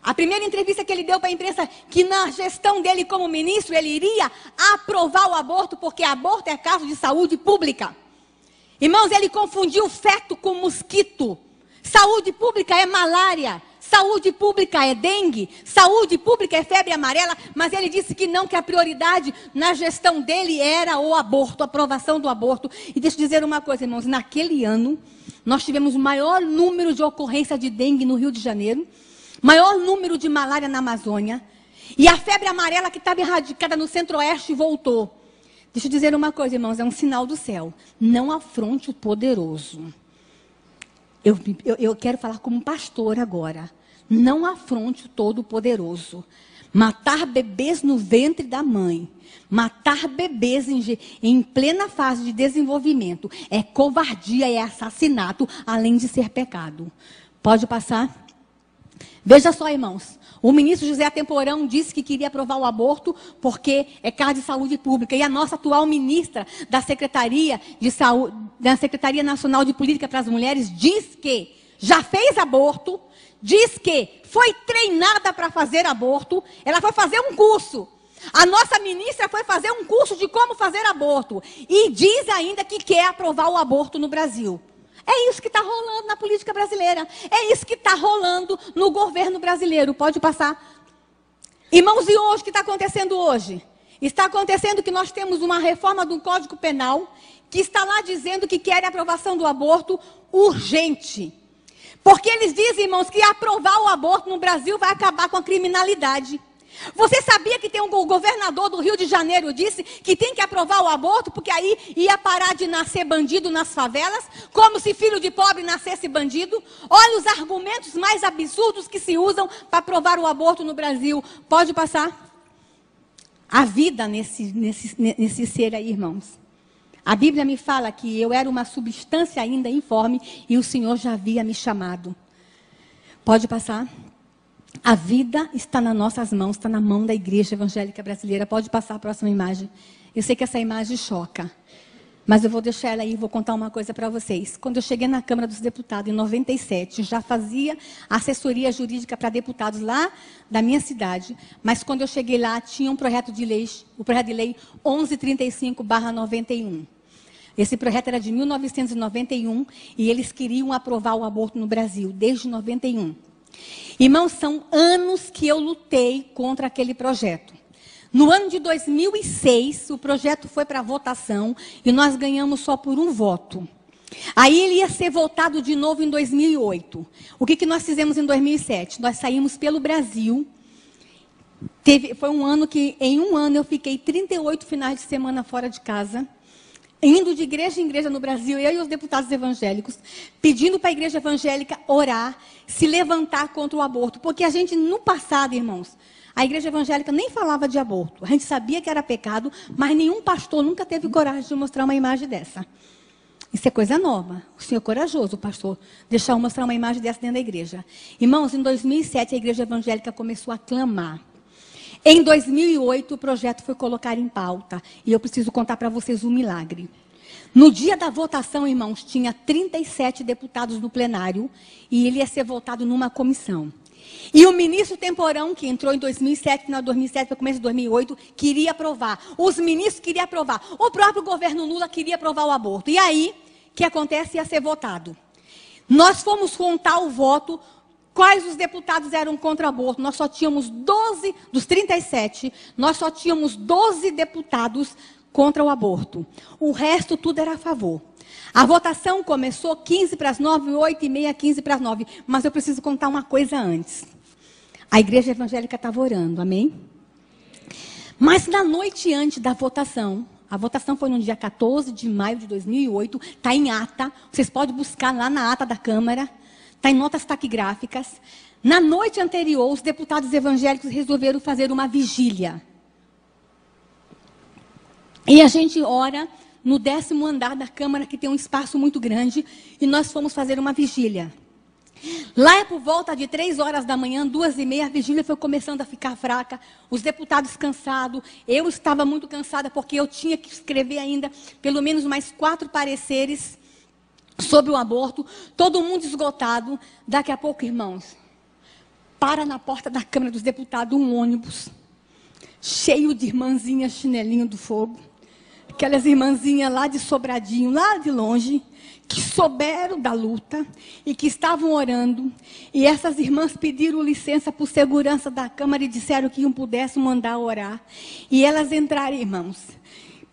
A primeira entrevista que ele deu para a imprensa, que na gestão dele como ministro, ele iria aprovar o aborto, porque aborto é caso de saúde pública. Irmãos, ele confundiu feto com mosquito. Saúde pública é malária, saúde pública é dengue, saúde pública é febre amarela, mas ele disse que não, que a prioridade na gestão dele era o aborto, a aprovação do aborto. E deixa eu dizer uma coisa, irmãos, naquele ano, nós tivemos o maior número de ocorrência de dengue no Rio de Janeiro, maior número de malária na Amazônia, e a febre amarela que estava erradicada no Centro-Oeste voltou. Deixa eu dizer uma coisa, irmãos, é um sinal do céu. Não afronte o poderoso. Eu quero falar como pastor agora. Não afronte o todo-poderoso. Matar bebês no ventre da mãe, matar bebês em plena fase de desenvolvimento, é covardia, é assassinato, além de ser pecado. Pode passar? Veja só, irmãos. O ministro José Temporão disse que queria aprovar o aborto porque é caso de saúde pública. E a nossa atual ministra da Secretaria de Saúde, da Secretaria Nacional de Política para as Mulheres, diz que já fez aborto, diz que foi treinada para fazer aborto, ela foi fazer um curso. A nossa ministra foi fazer um curso de como fazer aborto. E diz ainda que quer aprovar o aborto no Brasil. É isso que está rolando na política brasileira. É isso que está rolando no governo brasileiro. Pode passar. Irmãos, e hoje, o que está acontecendo hoje? Está acontecendo que nós temos uma reforma do Código Penal que está lá dizendo que quer a aprovação do aborto urgente. Porque eles dizem, irmãos, que aprovar o aborto no Brasil vai acabar com a criminalidade. Você sabia que tem um governador do Rio de Janeiro disse que tem que aprovar o aborto porque aí ia parar de nascer bandido nas favelas, como se filho de pobre nascesse bandido? Olha os argumentos mais absurdos que se usam para aprovar o aborto no Brasil. Pode passar? A vida nesse ser aí, irmãos. A Bíblia me fala que eu era uma substância ainda informe e o Senhor já havia me chamado. Pode passar? A vida está nas nossas mãos, está na mão da Igreja Evangélica Brasileira. Pode passar a próxima imagem. Eu sei que essa imagem choca, mas eu vou deixar ela aí e vou contar uma coisa para vocês. Quando eu cheguei na Câmara dos Deputados, em 97, já fazia assessoria jurídica para deputados lá da minha cidade. Mas quando eu cheguei lá, tinha um projeto de lei, o projeto de lei 1135/91. Esse projeto era de 1991 e eles queriam aprovar o aborto no Brasil, desde 91. Irmãos, são anos que eu lutei contra aquele projeto. No ano de 2006, o projeto foi para votação e nós ganhamos só por um voto. Aí ele ia ser votado de novo em 2008. O que nós fizemos em 2007? Nós saímos pelo Brasil. Foi um ano que, em um ano, eu fiquei 38 finais de semana fora de casa, indo de igreja em igreja no Brasil, eu e os deputados evangélicos, pedindo para a igreja evangélica orar, se levantar contra o aborto. Porque a gente, no passado, irmãos, a igreja evangélica nem falava de aborto. A gente sabia que era pecado, mas nenhum pastor nunca teve coragem de mostrar uma imagem dessa. Isso é coisa nova. O senhor é corajoso, o pastor, deixar eu mostrar uma imagem dessa dentro da igreja. Irmãos, em 2007, a igreja evangélica começou a clamar. Em 2008, o projeto foi colocado em pauta. E eu preciso contar para vocês um milagre. No dia da votação, irmãos, tinha 37 deputados no plenário. E ele ia ser votado numa comissão. E o ministro Temporão, que entrou em 2007, final de 2007, para começo de 2008, queria aprovar. Os ministros queriam aprovar. O próprio governo Lula queria aprovar o aborto. E aí, o que acontece? Ia ser votado. Nós fomos contar o voto. Quais os deputados eram contra o aborto? Nós só tínhamos 12, dos 37, nós só tínhamos 12 deputados contra o aborto. O resto tudo era a favor. A votação começou 15 para as 9, 8 e meia, 15 para as 9. Mas eu preciso contar uma coisa antes. A igreja evangélica estava orando, amém? Mas na noite antes da votação, a votação foi no dia 14 de maio de 2008, está em ata, vocês podem buscar lá na ata da Câmara, está em notas taquigráficas. Na noite anterior, os deputados evangélicos resolveram fazer uma vigília. E a gente ora no 10º andar da Câmara, que tem um espaço muito grande, e nós fomos fazer uma vigília. Lá por volta de 3 horas da manhã, 2h30, a vigília foi começando a ficar fraca, os deputados cansados, eu estava muito cansada, porque eu tinha que escrever ainda pelo menos mais 4 pareceres sobre o aborto, todo mundo esgotado. Daqui a pouco, irmãos, para na porta da Câmara dos Deputados um ônibus, cheio de irmãzinhas chinelinho do fogo, aquelas irmãzinhas lá de Sobradinho, lá de longe, que souberam da luta e que estavam orando. E essas irmãs pediram licença por segurança da Câmara e disseram que pudessem mandar orar. E elas entraram, irmãos,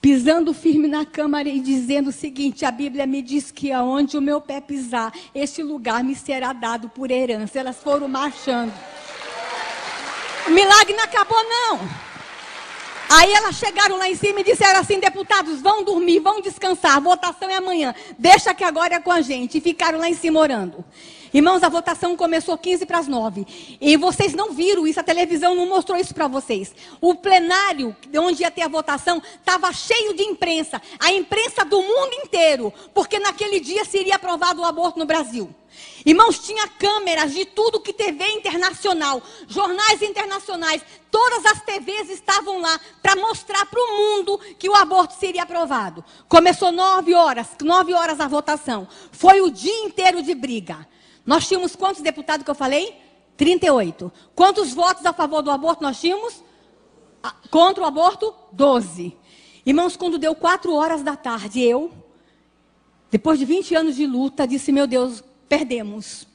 pisando firme na Câmara e dizendo o seguinte: a Bíblia me diz que aonde o meu pé pisar, este lugar me será dado por herança. Elas foram marchando. O milagre não acabou, não. Aí elas chegaram lá em cima e disseram assim: deputados, vão dormir, vão descansar, a votação é amanhã, deixa que agora é com a gente. E ficaram lá em cima orando. Irmãos, a votação começou 15 para as 9. E vocês não viram isso, a televisão não mostrou isso para vocês. O plenário, onde ia ter a votação, estava cheio de imprensa. A imprensa do mundo inteiro, porque naquele dia seria aprovado o aborto no Brasil. Irmãos, tinha câmeras de tudo que TV internacional, jornais internacionais, todas as TVs estavam lá para mostrar para o mundo que o aborto seria aprovado. Começou 9 horas a votação. Foi o dia inteiro de briga. Nós tínhamos quantos deputados que eu falei? 38. Quantos votos a favor do aborto nós tínhamos? Contra o aborto? 12. Irmãos, quando deu 4 horas da tarde, eu, depois de 20 anos de luta, disse: meu Deus, perdemos.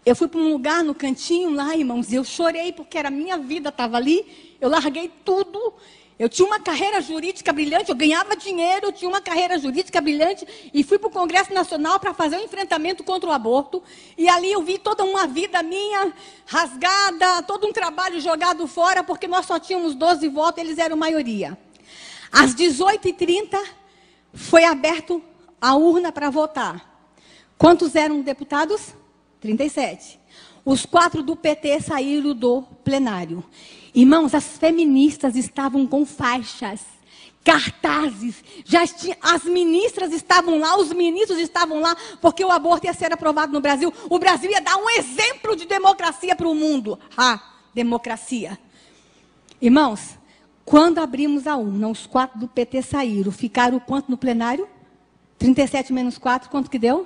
Eu fui para um lugar no cantinho lá, irmãos, e eu chorei porque era a minha vida, estava ali. Eu larguei tudo. Eu tinha uma carreira jurídica brilhante, eu ganhava dinheiro, eu tinha uma carreira jurídica brilhante, e fui para o Congresso Nacional para fazer um enfrentamento contra o aborto. E ali eu vi toda uma vida minha rasgada, todo um trabalho jogado fora, porque nós só tínhamos 12 votos, eles eram maioria. Às 18h30, foi aberto a urna para votar. Quantos eram deputados? 37. Os 4 do PT saíram do plenário. Irmãos, as feministas estavam com faixas, cartazes, as ministras estavam lá, os ministros estavam lá, porque o aborto ia ser aprovado no Brasil. O Brasil ia dar um exemplo de democracia para o mundo. Democracia. Irmãos, quando abrimos a urna, os 4 do PT saíram. Ficaram quanto no plenário? 37 menos 4, quanto que deu?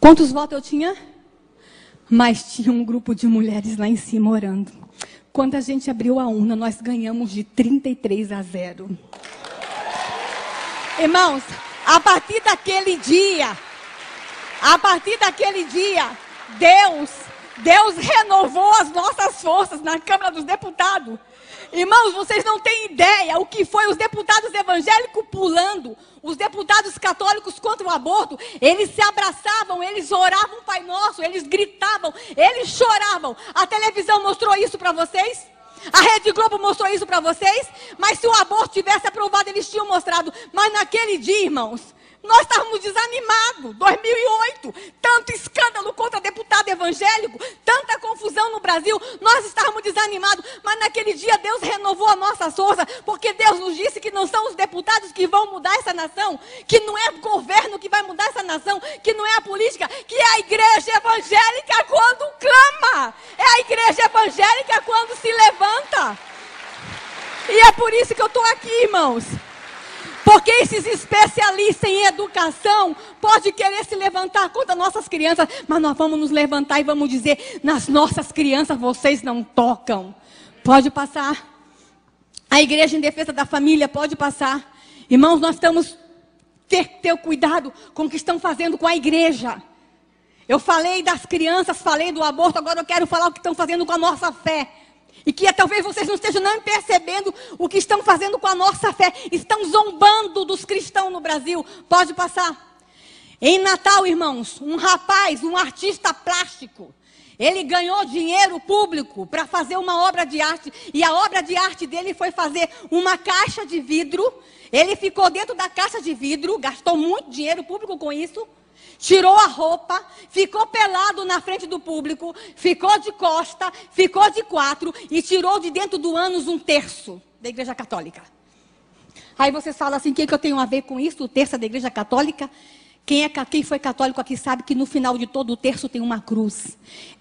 Quantos votos eu tinha? Mas tinha um grupo de mulheres lá em cima orando. Quando a gente abriu a urna, nós ganhamos de 33-0. Irmãos, a partir daquele dia, Deus renovou as nossas forças na Câmara dos Deputados. Irmãos, vocês não têm ideia o que foi os deputados evangélicos pulando, os deputados católicos contra o aborto. Eles se abraçavam, eles oravam o Pai Nosso, eles gritavam, eles choravam. A televisão mostrou isso para vocês? A Rede Globo mostrou isso para vocês? Mas se o aborto tivesse aprovado, eles tinham mostrado. Mas naquele dia, irmãos, nós estávamos desanimados. 2008, tanto escândalo contra deputado evangélico, tanta confusão no Brasil, nós estávamos desanimados. Mas naquele dia Deus renovou a nossa força, porque Deus nos disse que não são os deputados que vão mudar essa nação, que não é o governo que vai mudar essa nação, que não é a política, que é a igreja evangélica quando clama, é a igreja evangélica quando se levanta. E é por isso que eu estou aqui, irmãos. Porque esses especialistas em educação podem querer se levantar contra nossas crianças, mas nós vamos nos levantar e vamos dizer: nas nossas crianças vocês não tocam. Pode passar. A Igreja em Defesa da Família pode passar. Irmãos, nós estamos ter cuidado com o que estão fazendo com a igreja. Eu falei das crianças, falei do aborto, agora eu quero falar o que estão fazendo com a nossa fé. E que talvez vocês não estejam nem percebendo o que estão fazendo com a nossa fé. Estão zombando dos cristãos no Brasil. Pode passar. Em Natal, irmãos, um rapaz, um artista plástico, ele ganhou dinheiro público para fazer uma obra de arte. E a obra de arte dele foi fazer uma caixa de vidro. Ele ficou dentro da caixa de vidro, gastou muito dinheiro público com isso. Tirou a roupa, ficou pelado na frente do público, ficou de costa, ficou de quatro e tirou de dentro do ânus um terço da Igreja Católica. Aí vocês falam assim, o que eu tenho a ver com isso? O terço da Igreja Católica? Quem foi católico aqui sabe que no final de todo o terço tem uma cruz.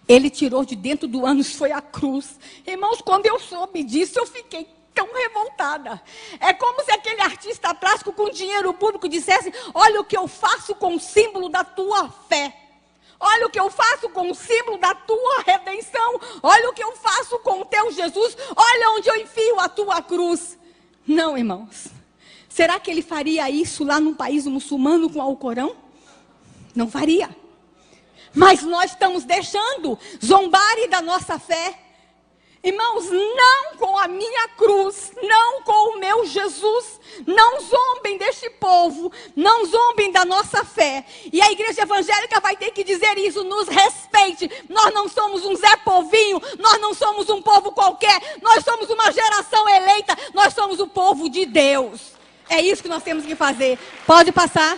Ele tirou de dentro do ânus, foi a cruz. Irmãos, quando eu soube disso, eu fiquei tão revoltada. É como se aquele artista plástico com dinheiro público dissesse: olha o que eu faço com o símbolo da tua fé. Olha o que eu faço com o símbolo da tua redenção. Olha o que eu faço com o teu Jesus. Olha onde eu enfio a tua cruz. Não, irmãos. Será que ele faria isso lá num país muçulmano com o Alcorão? Não faria. Mas nós estamos deixando zombarem da nossa fé. Irmãos, não com a minha cruz, não com o meu Jesus, não zombem deste povo, não zombem da nossa fé. E a igreja evangélica vai ter que dizer isso: nos respeite. Nós não somos um Zé Povinho, nós não somos um povo qualquer, nós somos uma geração eleita, nós somos o povo de Deus. É isso que nós temos que fazer. Pode passar.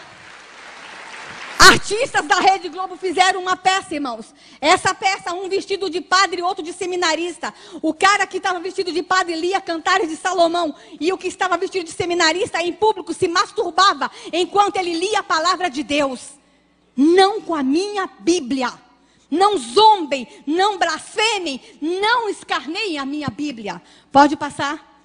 Artistas da Rede Globo fizeram uma peça, irmãos. Essa peça, um vestido de padre e outro de seminarista. O cara que estava vestido de padre lia Cantares de Salomão. E o que estava vestido de seminarista em público se masturbava enquanto ele lia a palavra de Deus. Não com a minha Bíblia. Não zombem, não blasfemem, não escarneiem a minha Bíblia. Pode passar.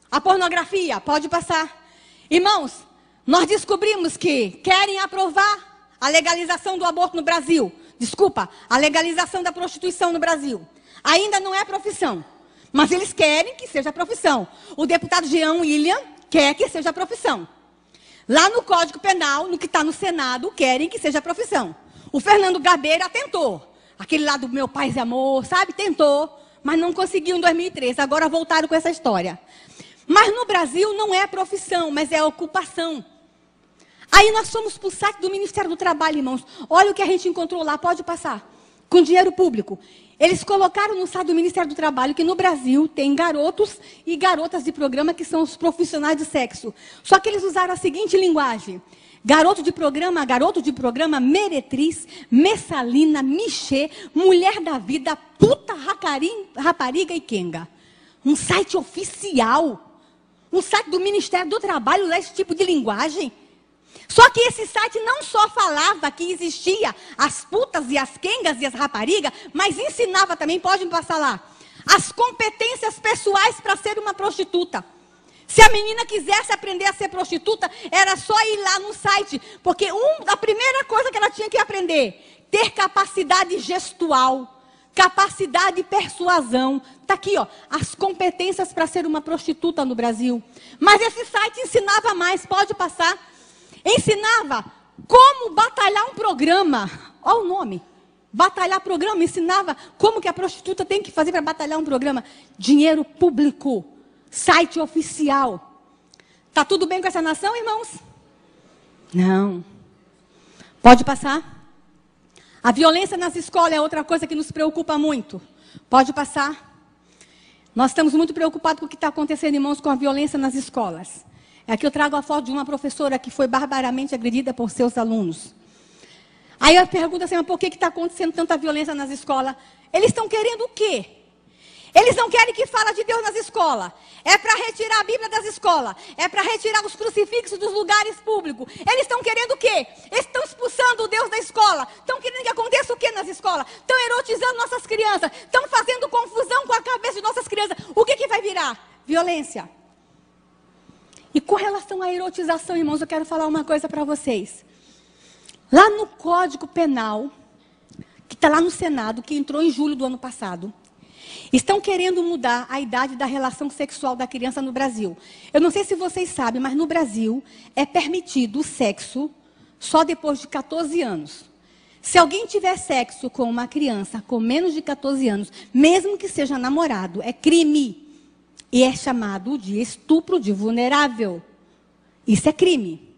A pornografia, pode passar. Irmãos, nós descobrimos que querem aprovar a legalização do aborto no Brasil. Desculpa, a legalização da prostituição no Brasil. Ainda não é profissão, mas eles querem que seja profissão. O deputado Jean William quer que seja profissão. Lá no Código Penal, no que está no Senado, querem que seja profissão. O Fernando Gabeira tentou. Aquele lá do Meu Paz e Amor, sabe? Tentou, mas não conseguiu em 2013. Agora voltaram com essa história. Mas no Brasil não é profissão, mas é ocupação. Aí nós fomos para o site do Ministério do Trabalho, irmãos. Olha o que a gente encontrou lá, pode passar. Com dinheiro público. Eles colocaram no site do Ministério do Trabalho que no Brasil tem garotos e garotas de programa que são os profissionais de sexo. Só que eles usaram a seguinte linguagem: garoto de programa, meretriz, messalina, michê, mulher da vida, puta, rapariga e quenga. Um site oficial. Um site do Ministério do Trabalho usa esse tipo de linguagem. Só que esse site não só falava que existia as putas e as quengas e as raparigas, mas ensinava também, pode me passar lá, as competências pessoais para ser uma prostituta. Se a menina quisesse aprender a ser prostituta, era só ir lá no site. Porque a primeira coisa que ela tinha que aprender, ter capacidade gestual, capacidade de persuasão. Está aqui, ó, as competências para ser uma prostituta no Brasil. Mas esse site ensinava mais, pode passar. Ensinava como batalhar um programa. Olha o nome. Batalhar programa. Ensinava como que a prostituta tem que fazer para batalhar um programa. Dinheiro público. Site oficial. Está tudo bem com essa nação, irmãos? Não. Pode passar. A violência nas escolas é outra coisa que nos preocupa muito. Pode passar. Nós estamos muito preocupados com o que está acontecendo, irmãos, com a violência nas escolas. Aqui eu trago a foto de uma professora que foi barbaramente agredida por seus alunos. Aí eu pergunto assim, mas por que está acontecendo tanta violência nas escolas? Eles estão querendo o quê? Eles não querem que fale de Deus nas escolas. É para retirar a Bíblia das escolas. É para retirar os crucifixos dos lugares públicos. Eles estão querendo o quê? Eles estão expulsando o Deus da escola. Estão querendo que aconteça o quê nas escolas? Estão erotizando nossas crianças. Estão fazendo confusão com a cabeça de nossas crianças. O que vai virar? Violência. E com relação à erotização, irmãos, eu quero falar uma coisa para vocês. Lá no Código Penal, que está lá no Senado, que entrou em julho do ano passado, estão querendo mudar a idade da relação sexual da criança no Brasil. Eu não sei se vocês sabem, mas no Brasil é permitido o sexo só depois de 14 anos. Se alguém tiver sexo com uma criança com menos de 14 anos, mesmo que seja namorado, é crime. E é chamado de estupro de vulnerável. Isso é crime.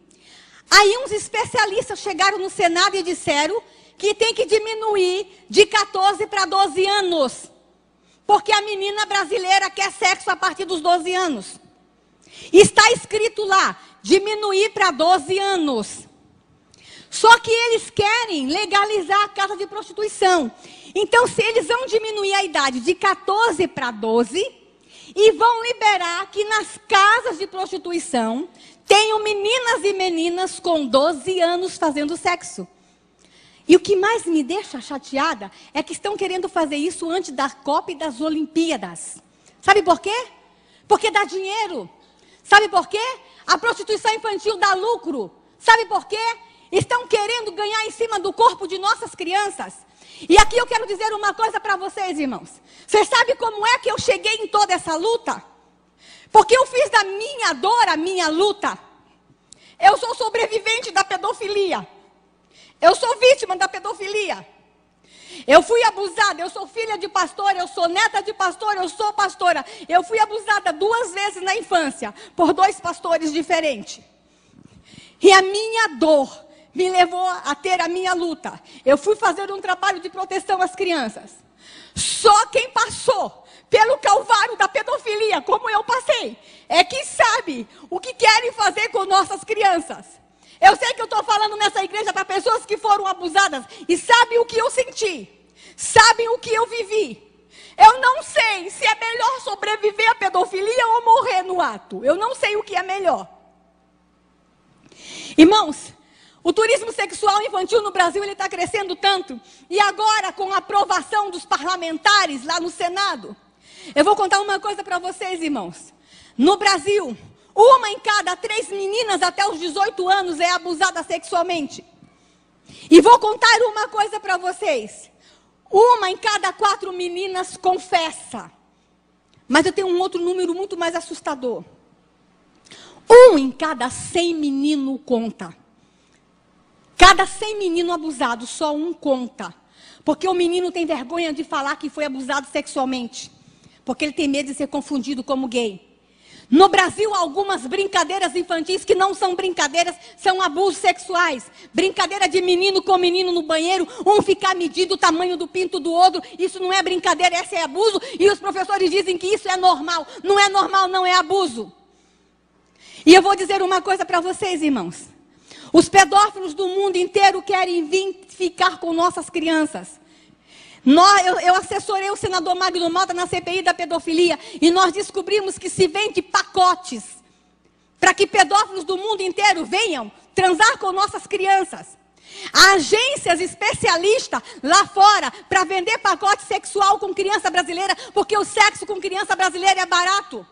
Aí uns especialistas chegaram no Senado e disseram que tem que diminuir de 14 para 12 anos. Porque a menina brasileira quer sexo a partir dos 12 anos. Está escrito lá, diminuir para 12 anos. Só que eles querem legalizar a casa de prostituição. Então, se eles vão diminuir a idade de 14 para 12 e vão liberar que nas casas de prostituição tenham meninas e meninas com 12 anos fazendo sexo. E o que mais me deixa chateada é que estão querendo fazer isso antes da Copa e das Olimpíadas. Sabe por quê? Porque dá dinheiro. Sabe por quê? A prostituição infantil dá lucro. Sabe por quê? Estão querendo ganhar em cima do corpo de nossas crianças. E aqui eu quero dizer uma coisa para vocês, irmãos. Vocês sabem como é que eu cheguei em toda essa luta? Porque eu fiz da minha dor a minha luta. Eu sou sobrevivente da pedofilia. Eu sou vítima da pedofilia. Eu fui abusada, eu sou filha de pastor, eu sou neta de pastor, eu sou pastora. Eu fui abusada 2 vezes na infância, por 2 pastores diferentes. E a minha dor me levou a ter a minha luta. Eu fui fazer um trabalho de proteção às crianças. Só quem passou pelo calvário da pedofilia, como eu passei, é que sabe o que querem fazer com nossas crianças. Eu sei que eu estou falando nessa igreja para pessoas que foram abusadas e sabem o que eu senti, sabem o que eu vivi. Eu não sei se é melhor sobreviver à pedofilia ou morrer no ato. Eu não sei o que é melhor. Irmãos, o turismo sexual infantil no Brasil está crescendo tanto. E agora, com a aprovação dos parlamentares lá no Senado, eu vou contar uma coisa para vocês, irmãos. No Brasil, 1 em cada 3 meninas até os 18 anos é abusada sexualmente. E vou contar uma coisa para vocês. 1 em cada 4 meninas confessa. Mas eu tenho um outro número muito mais assustador. 1 em cada 100 menino conta. Cada 100 menino abusado, só 1 conta. Porque o menino tem vergonha de falar que foi abusado sexualmente. Porque ele tem medo de ser confundido como gay. No Brasil, algumas brincadeiras infantis que não são brincadeiras, são abusos sexuais. Brincadeira de menino com menino no banheiro, um ficar medindo o tamanho do pinto do outro. Isso não é brincadeira, esse é abuso. E os professores dizem que isso é normal. Não é normal, não é abuso. E eu vou dizer uma coisa para vocês, irmãos. Os pedófilos do mundo inteiro querem vir ficar com nossas crianças. Eu assessorei o senador Magno Malta na CPI da pedofilia e nós descobrimos que se vende pacotes para que pedófilos do mundo inteiro venham transar com nossas crianças. Há agências especialistas lá fora para vender pacote sexual com criança brasileira, porque o sexo com criança brasileira é barato.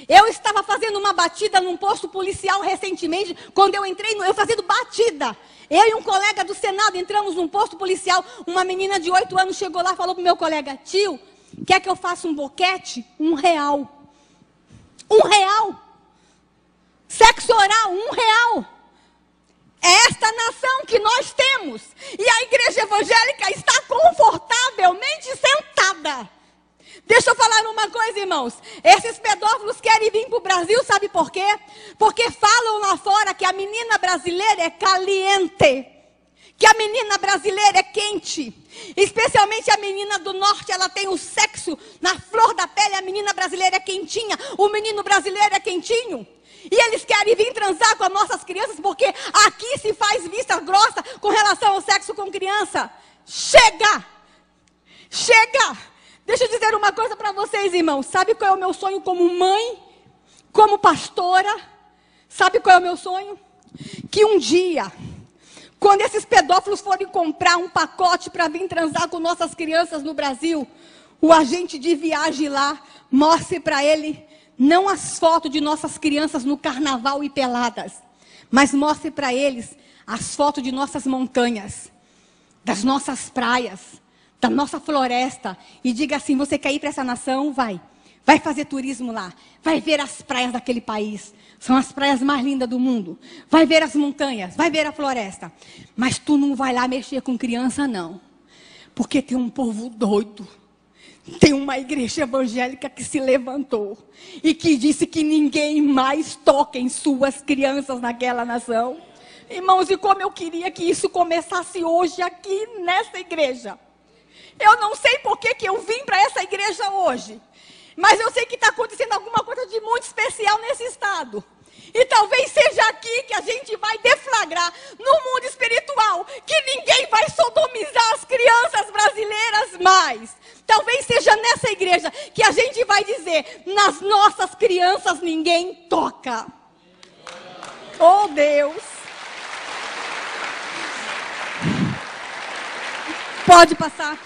Eu estava fazendo uma batida num posto policial recentemente, quando eu entrei, eu fazendo batida. Eu e um colega do Senado entramos num posto policial, uma menina de 8 anos chegou lá e falou para o meu colega: tio, quer que eu faça um boquete? R$1. R$1. Sexo oral, R$1. É esta nação que nós temos. E a igreja evangélica está confortavelmente sentada. Deixa eu falar uma coisa, irmãos. Esses pedófilos querem vir para o Brasil, sabe por quê? Porque falam lá fora que a menina brasileira é caliente. Que a menina brasileira é quente. Especialmente a menina do norte, ela tem o sexo na flor da pele. A menina brasileira é quentinha. O menino brasileiro é quentinho. E eles querem vir transar com as nossas crianças, porque aqui se faz vista grossa com relação ao sexo com criança. Chega! Chega! Deixa eu dizer uma coisa para vocês, irmãos. Sabe qual é o meu sonho como mãe? Como pastora? Sabe qual é o meu sonho? Que um dia, quando esses pedófilos forem comprar um pacote para vir transar com nossas crianças no Brasil, o agente de viagem lá mostre para ele não as fotos de nossas crianças no carnaval e peladas, mas mostre para eles as fotos de nossas montanhas, das nossas praias, da nossa floresta, e diga assim: você quer ir para essa nação? Vai. Vai fazer turismo lá. Vai ver as praias daquele país. São as praias mais lindas do mundo. Vai ver as montanhas. Vai ver a floresta. Mas tu não vai lá mexer com criança, não. Porque tem um povo doido. Tem uma igreja evangélica que se levantou. E que disse que ninguém mais toca em suas crianças naquela nação. Irmãos, e como eu queria que isso começasse hoje aqui nessa igreja. Eu não sei por que eu vim para essa igreja hoje. Mas eu sei que está acontecendo alguma coisa de muito especial nesse estado. E talvez seja aqui que a gente vai deflagrar no mundo espiritual que ninguém vai sodomizar as crianças brasileiras mais. Talvez seja nessa igreja que a gente vai dizer, nas nossas crianças ninguém toca. Oh Deus! Pode passar.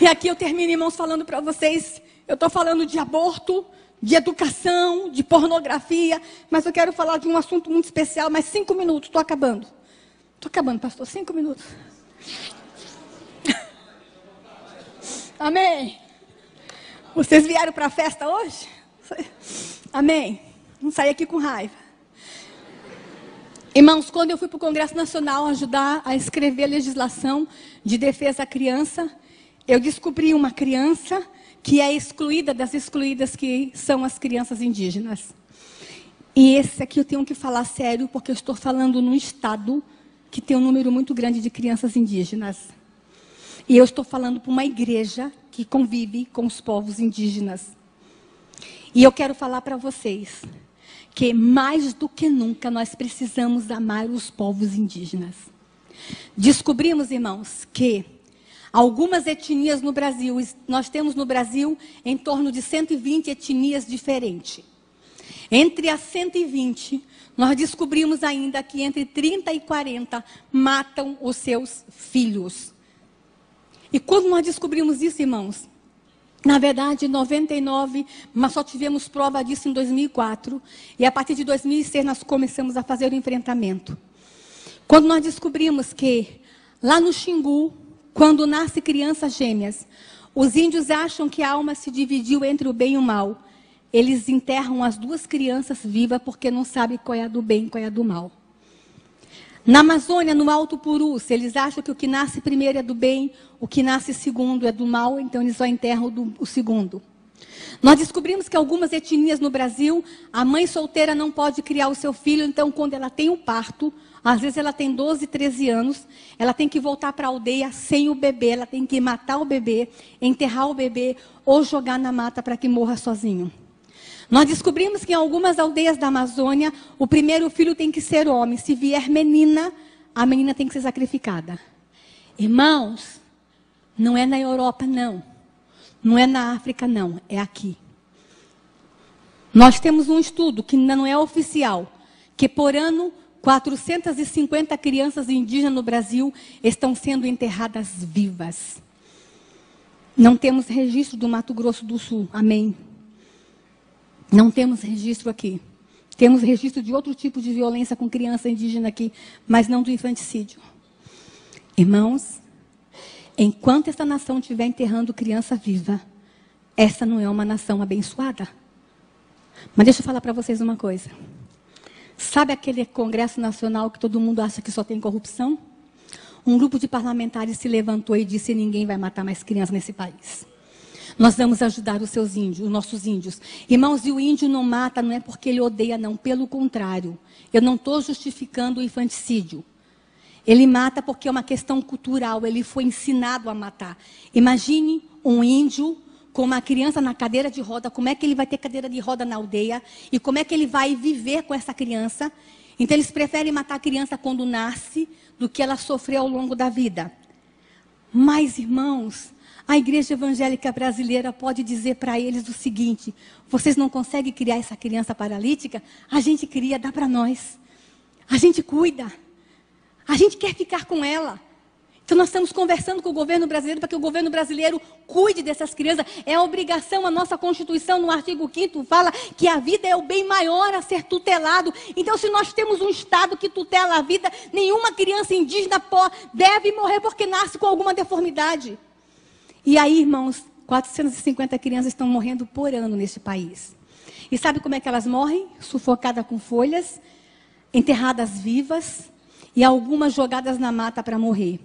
E aqui eu termino, irmãos, falando para vocês. Eu estou falando de aborto, de educação, de pornografia. Mas eu quero falar de um assunto muito especial. Mais 5 minutos, estou acabando. Estou acabando, pastor, 5 minutos. Amém. Vocês vieram para a festa hoje? Amém. Não saí aqui com raiva. Irmãos, quando eu fui para o Congresso Nacional ajudar a escrever a legislação de defesa à criança, eu descobri uma criança que é excluída das excluídas, que são as crianças indígenas. E esse aqui eu tenho que falar sério, porque eu estou falando num estado que tem um número muito grande de crianças indígenas. E eu estou falando para uma igreja que convive com os povos indígenas. E eu quero falar para vocês que mais do que nunca nós precisamos amar os povos indígenas. Descobrimos, irmãos, que algumas etnias no Brasil, nós temos no Brasil em torno de 120 etnias diferentes. Entre as 120, nós descobrimos ainda que entre 30 e 40 matam os seus filhos. E quando nós descobrimos isso, irmãos, na verdade, 99, mas só tivemos prova disso em 2004. E a partir de 2006 nós começamos a fazer o enfrentamento. Quando nós descobrimos que lá no Xingu, quando nasce crianças gêmeas, os índios acham que a alma se dividiu entre o bem e o mal. Eles enterram as duas crianças vivas porque não sabem qual é a do bem e qual é a do mal. Na Amazônia, no Alto Purus, eles acham que o que nasce primeiro é do bem, o que nasce segundo é do mal, então eles só enterram o segundo. Nós descobrimos que algumas etnias no Brasil, a mãe solteira não pode criar o seu filho, então quando ela tem o parto, às vezes ela tem 12, 13 anos, ela tem que voltar para a aldeia sem o bebê, ela tem que matar o bebê, enterrar o bebê ou jogar na mata para que morra sozinho. Nós descobrimos que em algumas aldeias da Amazônia, o primeiro filho tem que ser homem. Se vier menina, a menina tem que ser sacrificada. Irmãos, não é na Europa, não. Não é na África, não. É aqui. Nós temos um estudo que ainda não é oficial, que por ano, 450 crianças indígenas no Brasil estão sendo enterradas vivas. Não temos registro do Mato Grosso do Sul. Amém. Não temos registro aqui. Temos registro de outro tipo de violência com criança indígena aqui, mas não do infanticídio. Irmãos, enquanto essa nação estiver enterrando criança viva, essa não é uma nação abençoada. Mas deixa eu falar para vocês uma coisa. Sabe aquele Congresso Nacional que todo mundo acha que só tem corrupção? Um grupo de parlamentares se levantou e disse: ninguém vai matar mais crianças nesse país. Nós vamos ajudar os seus índios, os nossos índios. Irmãos, e o índio não mata, não é porque ele odeia, não. Pelo contrário. Eu não estou justificando o infanticídio. Ele mata porque é uma questão cultural. Ele foi ensinado a matar. Imagine um índio com uma criança na cadeira de roda. Como é que ele vai ter cadeira de roda na aldeia? E como é que ele vai viver com essa criança? Então, eles preferem matar a criança quando nasce do que ela sofrer ao longo da vida. Mas, irmãos, a igreja evangélica brasileira pode dizer para eles o seguinte: vocês não conseguem criar essa criança paralítica? A gente cria, dá para nós. A gente cuida. A gente quer ficar com ela. Então nós estamos conversando com o governo brasileiro para que o governo brasileiro cuide dessas crianças. É a obrigação, a nossa Constituição no artigo 5º fala que a vida é o bem maior a ser tutelado. Então se nós temos um Estado que tutela a vida, nenhuma criança indígena deve morrer porque nasce com alguma deformidade. E aí, irmãos, 450 crianças estão morrendo por ano neste país. E sabe como é que elas morrem? Sufocadas com folhas, enterradas vivas e algumas jogadas na mata para morrer.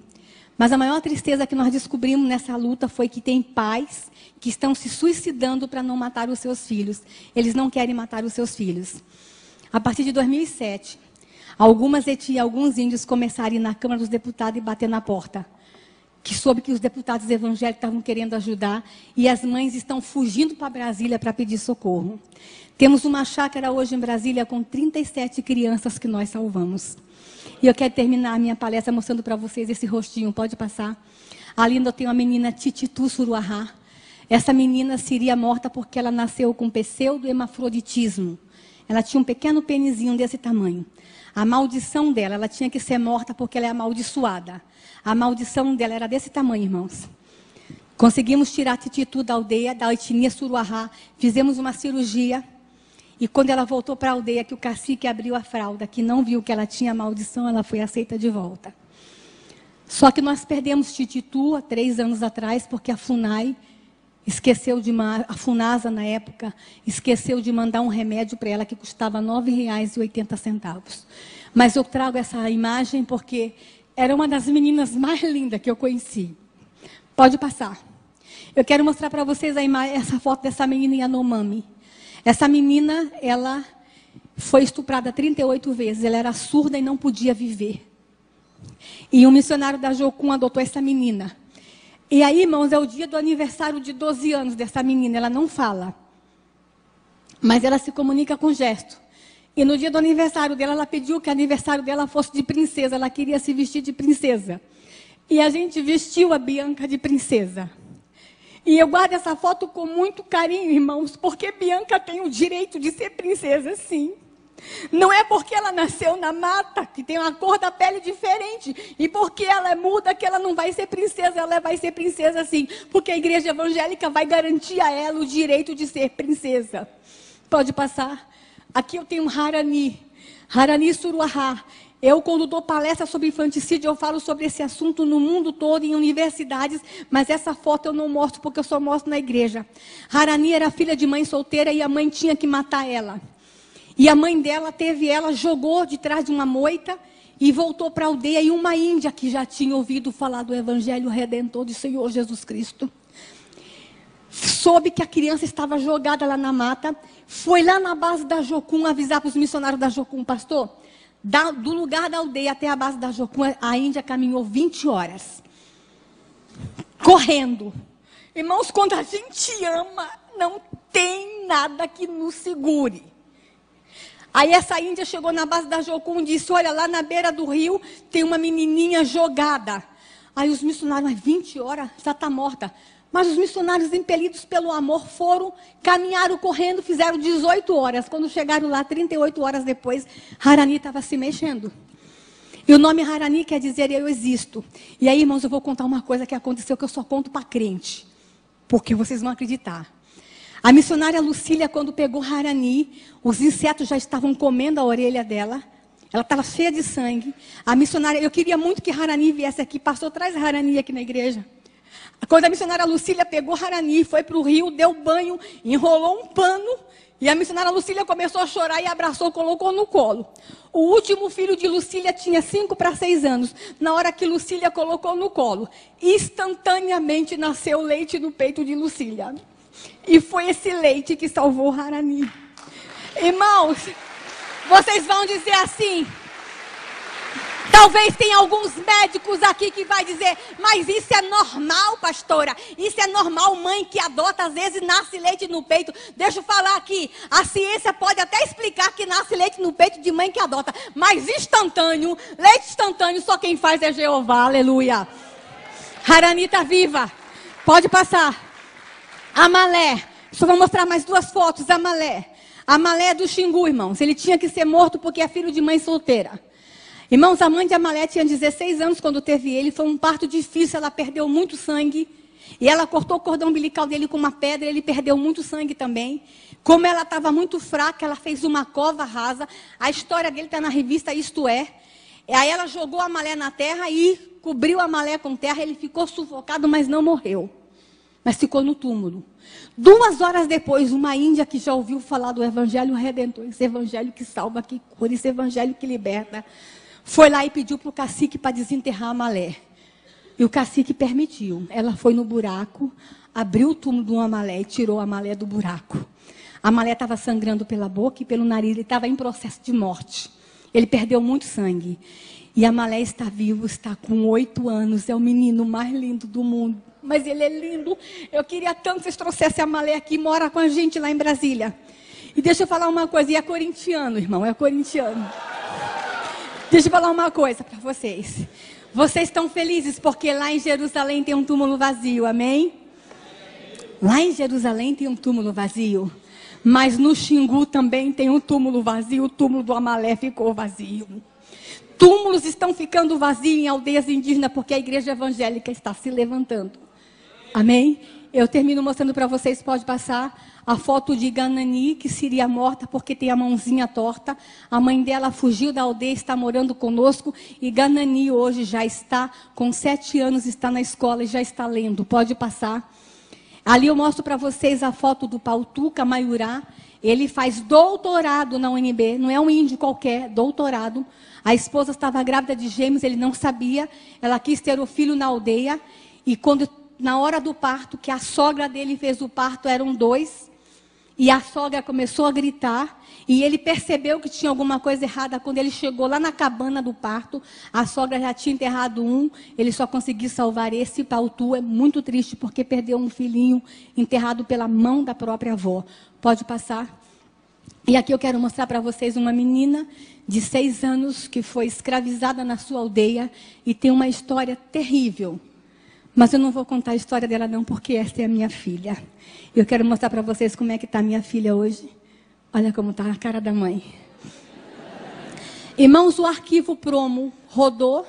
Mas a maior tristeza que nós descobrimos nessa luta foi que tem pais que estão se suicidando para não matar os seus filhos. Eles não querem matar os seus filhos. A partir de 2007, alguns índios começaram a ir na Câmara dos Deputados e bater na porta. Que soube que os deputados evangélicos estavam querendo ajudar e as mães estão fugindo para Brasília para pedir socorro. Temos uma chácara hoje em Brasília com 37 crianças que nós salvamos. E eu quero terminar a minha palestra mostrando para vocês esse rostinho. Pode passar. Ali eu tenho a menina Tititu Suruahá. Essa menina seria morta porque ela nasceu com pseudo-hemafroditismo. Ela tinha um pequeno penizinho desse tamanho. A maldição dela, ela tinha que ser morta porque ela é amaldiçoada. A maldição dela era desse tamanho, irmãos. Conseguimos tirar a Tititu da aldeia, da etnia Suruahá. Fizemos uma cirurgia. E quando ela voltou para a aldeia, que o cacique abriu a fralda, que não viu que ela tinha maldição, ela foi aceita de volta. Só que nós perdemos Tititu há 3 anos atrás, porque a FUNAI esqueceu a FUNASA na época, esqueceu de mandar um remédio para ela que custava R$ 9,80. Mas eu trago essa imagem porque era uma das meninas mais lindas que eu conheci. Pode passar. Eu quero mostrar para vocês essa foto dessa menina Yanomami. Essa menina, ela foi estuprada 38 vezes. Ela era surda e não podia viver. E um missionário da Jocum adotou essa menina. E aí, irmãos, é o dia do aniversário de 12 anos dessa menina. Ela não fala. Mas ela se comunica com gesto. E no dia do aniversário dela, ela pediu que o aniversário dela fosse de princesa. Ela queria se vestir de princesa. E a gente vestiu a Bianca de princesa. E eu guardo essa foto com muito carinho, irmãos, porque Bianca tem o direito de ser princesa, sim. Não é porque ela nasceu na mata, que tem uma cor da pele diferente, e porque ela é muda, que ela não vai ser princesa, ela vai ser princesa sim. Porque a igreja evangélica vai garantir a ela o direito de ser princesa. Pode passar. Aqui eu tenho Harani Suruahá. Eu, quando dou palestra sobre infanticídio, eu falo sobre esse assunto no mundo todo, em universidades, mas essa foto eu não mostro, porque eu só mostro na igreja. Harani era filha de mãe solteira e a mãe tinha que matar ela. E a mãe dela jogou de trás de uma moita e voltou para a aldeia. E uma índia que já tinha ouvido falar do Evangelho Redentor do Senhor Jesus Cristo, soube que a criança estava jogada lá na mata, foi lá na base da Jocum avisar para os missionários da Jocum, pastor, do lugar da aldeia até a base da Jocum, a Índia caminhou 20 horas. Correndo. Irmãos, quando a gente ama, não tem nada que nos segure. Aí essa índia chegou na base da Jocum e disse, olha, lá na beira do rio tem uma menininha jogada. Aí os missionários, mas 20 horas, já está morta. Mas os missionários, impelidos pelo amor, caminharam correndo, fizeram 18 horas. Quando chegaram lá, 38 horas depois, Harani estava se mexendo. E o nome Harani quer dizer eu existo. E aí, irmãos, eu vou contar uma coisa que aconteceu que eu só conto para crente. Porque vocês vão acreditar. A missionária Lucília, quando pegou Harani, os insetos já estavam comendo a orelha dela. Ela estava cheia de sangue. A missionária, eu queria muito que Harani viesse aqui. Pastor, traz Harani aqui na igreja. Quando a missionária Lucília pegou Harani, foi para o rio, deu banho, enrolou um pano. E a missionária Lucília começou a chorar e abraçou, colocou no colo. O último filho de Lucília tinha 5 para 6 anos. Na hora que Lucília colocou no colo, instantaneamente nasceu leite no peito de Lucília. E foi esse leite que salvou Harani. Irmãos, vocês vão dizer assim... Talvez tenha alguns médicos aqui que vai dizer, mas isso é normal, pastora. Isso é normal, mãe que adota, às vezes nasce leite no peito. Deixa eu falar aqui, a ciência pode até explicar que nasce leite no peito de mãe que adota. Mas instantâneo, leite instantâneo, só quem faz é Jeová, aleluia. Harani está viva, pode passar. Amalé, só vou mostrar mais 2 fotos, Amalé. Amalé é do Xingu, irmãos. Ele tinha que ser morto porque é filho de mãe solteira. Irmãos, a mãe de Amalé tinha 16 anos quando teve ele. Foi um parto difícil, ela perdeu muito sangue. E ela cortou o cordão umbilical dele com uma pedra, ele perdeu muito sangue também. Como ela estava muito fraca, ela fez uma cova rasa. A história dele está na revista Isto É. Aí ela jogou Amalé na terra e cobriu Amalé com terra. Ele ficou sufocado, mas não morreu. mas ficou no túmulo. 2 horas depois, uma índia que já ouviu falar do Evangelho Redentor, esse Evangelho que salva, que cura, esse Evangelho que liberta, foi lá e pediu para o cacique para desenterrar a Malé. E o cacique permitiu. Ela foi no buraco, abriu o túmulo do Amalé e tirou a Malé do buraco. A Malé estava sangrando pela boca e pelo nariz, ele estava em processo de morte. Ele perdeu muito sangue. E a Malé está vivo, está com 8 anos, é o menino mais lindo do mundo. Mas ele é lindo. Eu queria tanto que vocês trouxessem a Malé aqui, mora com a gente lá em Brasília. E deixa eu falar uma coisa, e é corintiano, irmão, é corintiano. Deixa eu falar uma coisa para vocês. Vocês estão felizes porque lá em Jerusalém tem um túmulo vazio, amém? Lá em Jerusalém tem um túmulo vazio. Mas no Xingu também tem um túmulo vazio, o túmulo do Amalé ficou vazio. Túmulos estão ficando vazios em aldeias indígenas porque a igreja evangélica está se levantando. Amém? Eu termino mostrando para vocês, pode passar, a foto de Ganani, que seria morta porque tem a mãozinha torta. A mãe dela fugiu da aldeia, está morando conosco. E Ganani hoje já está com 7 anos, está na escola e já está lendo. Pode passar. Ali eu mostro para vocês a foto do Pautuca Maiurá. Ele faz doutorado na UNB, não é um índio qualquer, doutorado. A esposa estava grávida de gêmeos, ele não sabia. Ela quis ter o filho na aldeia. E quando, na hora do parto, que a sogra dele fez o parto, eram 2. E a sogra começou a gritar. E ele percebeu que tinha alguma coisa errada. Quando ele chegou lá na cabana do parto, a sogra já tinha enterrado um. Ele só conseguiu salvar esse. Pautu é muito triste porque perdeu um filhinho enterrado pela mão da própria avó. Pode passar. E aqui eu quero mostrar para vocês uma menina de 6 anos que foi escravizada na sua aldeia e tem uma história terrível. Mas eu não vou contar a história dela não, porque essa é a minha filha. Eu quero mostrar para vocês como é que está a minha filha hoje. Olha como está a cara da mãe. Irmãos, o arquivo Promo rodou.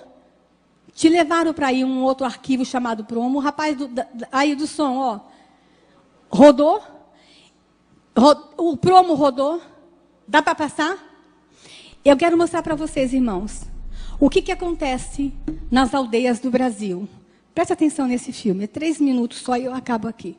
Te levaram para aí um outro arquivo chamado Promo. O rapaz aí do som, ó. Rodou. O Promo rodou. Dá para passar? Eu quero mostrar para vocês, irmãos, o que acontece nas aldeias do Brasil. Presta atenção nesse filme. É 3 minutos só e eu acabo aqui.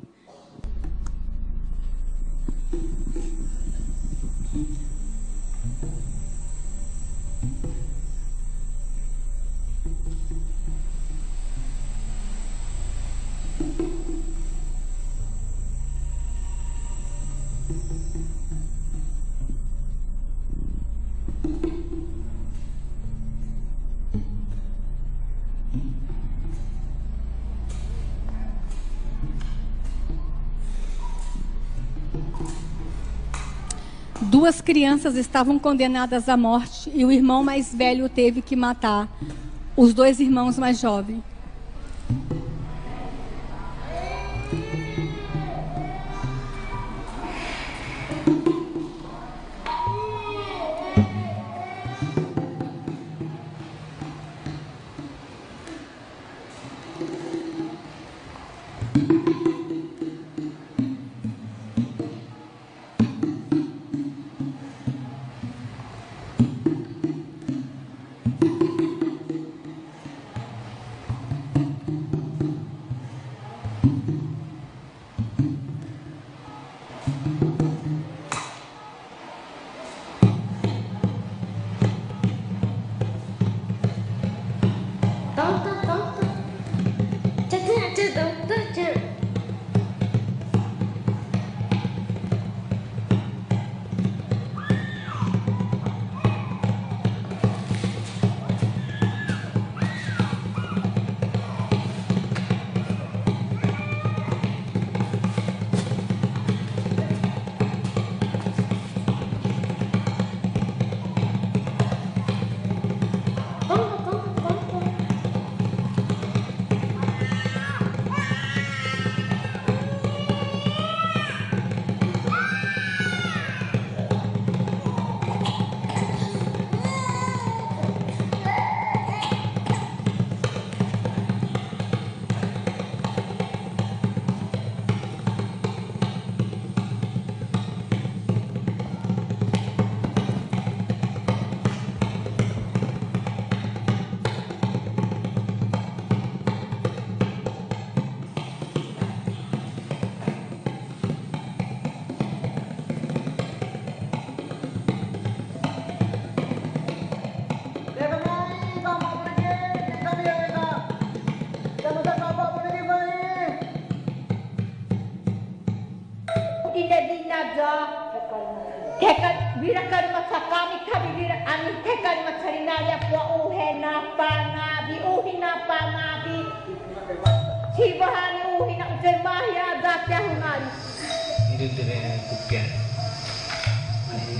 Duas crianças estavam condenadas à morte e o irmão mais velho teve que matar os 2 irmãos mais jovens.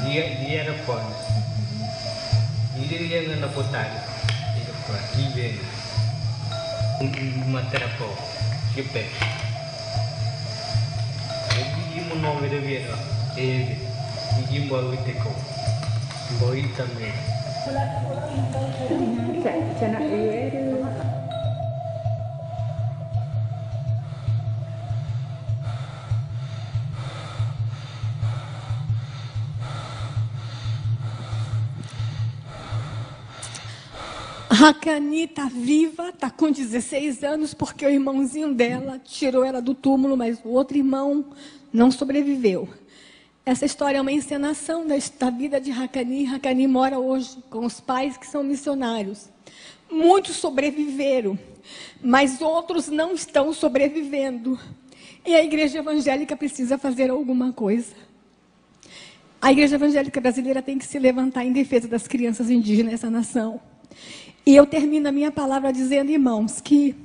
Dia era pon. Dia yang nak potong. Itu kuat. Dia matera po. Siapa? Jadi mau beda beda. Jadi bawa itu kau. Bawa itu me. Cina itu. Hakani está viva, está com 16 anos, porque o irmãozinho dela tirou ela do túmulo, mas o outro irmão não sobreviveu. Essa história é uma encenação da vida de Hakani. Hakani mora hoje com os pais que são missionários. Muitos sobreviveram, mas outros não estão sobrevivendo. E a igreja evangélica precisa fazer alguma coisa. A igreja evangélica brasileira tem que se levantar em defesa das crianças indígenas nessa nação. E eu termino a minha palavra dizendo, irmãos, que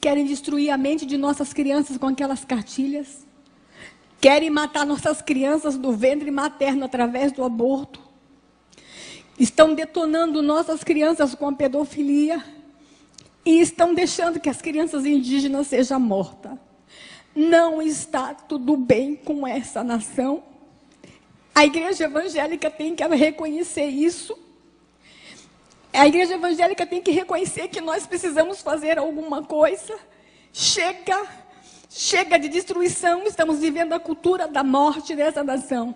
querem destruir a mente de nossas crianças com aquelas cartilhas, querem matar nossas crianças do ventre materno através do aborto, estão detonando nossas crianças com a pedofilia e estão deixando que as crianças indígenas sejam mortas. Não está tudo bem com essa nação. A igreja evangélica tem que reconhecer isso. A igreja evangélica tem que reconhecer que nós precisamos fazer alguma coisa. Chega de destruição. Estamos vivendo a cultura da morte dessa nação.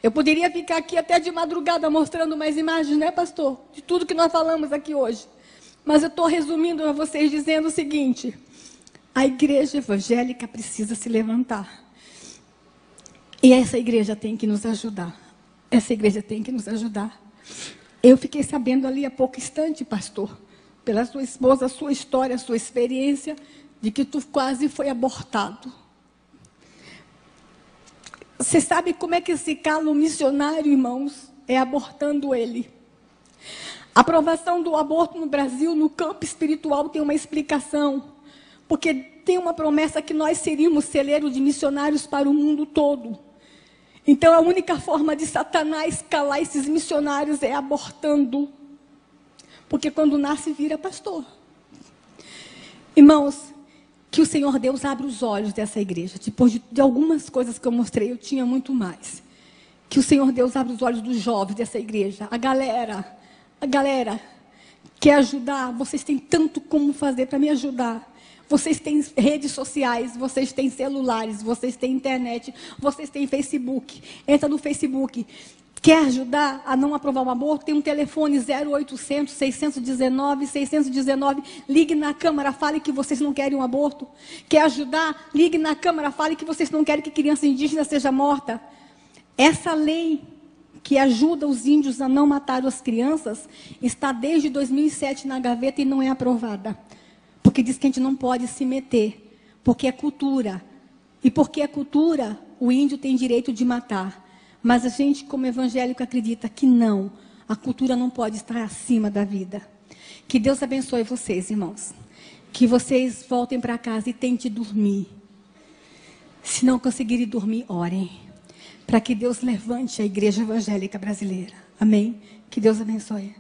Eu poderia ficar aqui até de madrugada mostrando mais imagens, né, pastor? De tudo que nós falamos aqui hoje. Mas eu estou resumindo a vocês dizendo o seguinte: a igreja evangélica precisa se levantar. E essa igreja tem que nos ajudar. Essa igreja tem que nos ajudar. Eu fiquei sabendo ali há pouco instante, pastor, pela sua esposa, a sua história, a sua experiência, de que tu quase foi abortado. Você sabe como é que se cala um missionário, irmãos? É abortando ele. A aprovação do aborto no Brasil, no campo espiritual, tem uma explicação. Porque tem uma promessa que nós seríamos celeiro de missionários para o mundo todo. Então, a única forma de Satanás calar esses missionários é abortando. Porque quando nasce, vira pastor. Irmãos, que o Senhor Deus abra os olhos dessa igreja. Depois de algumas coisas que eu mostrei, eu tinha muito mais. Que o Senhor Deus abra os olhos dos jovens dessa igreja. A galera quer ajudar. Vocês têm tanto como fazer para me ajudar. Vocês têm redes sociais, vocês têm celulares, vocês têm internet, vocês têm Facebook. Entra no Facebook. Quer ajudar a não aprovar o aborto? Tem um telefone 0800 619 619. Ligue na Câmara, fale que vocês não querem um aborto. Quer ajudar? Ligue na Câmara, fale que vocês não querem que criança indígena seja morta. Essa lei que ajuda os índios a não matar as crianças está desde 2007 na gaveta e não é aprovada. Porque diz que a gente não pode se meter, porque é cultura. E porque é cultura, o índio tem direito de matar. Mas a gente, como evangélico, acredita que não. A cultura não pode estar acima da vida. Que Deus abençoe vocês, irmãos. Que vocês voltem para casa e tentem dormir. Se não conseguirem dormir, orem. Para que Deus levante a igreja evangélica brasileira. Amém? Que Deus abençoe.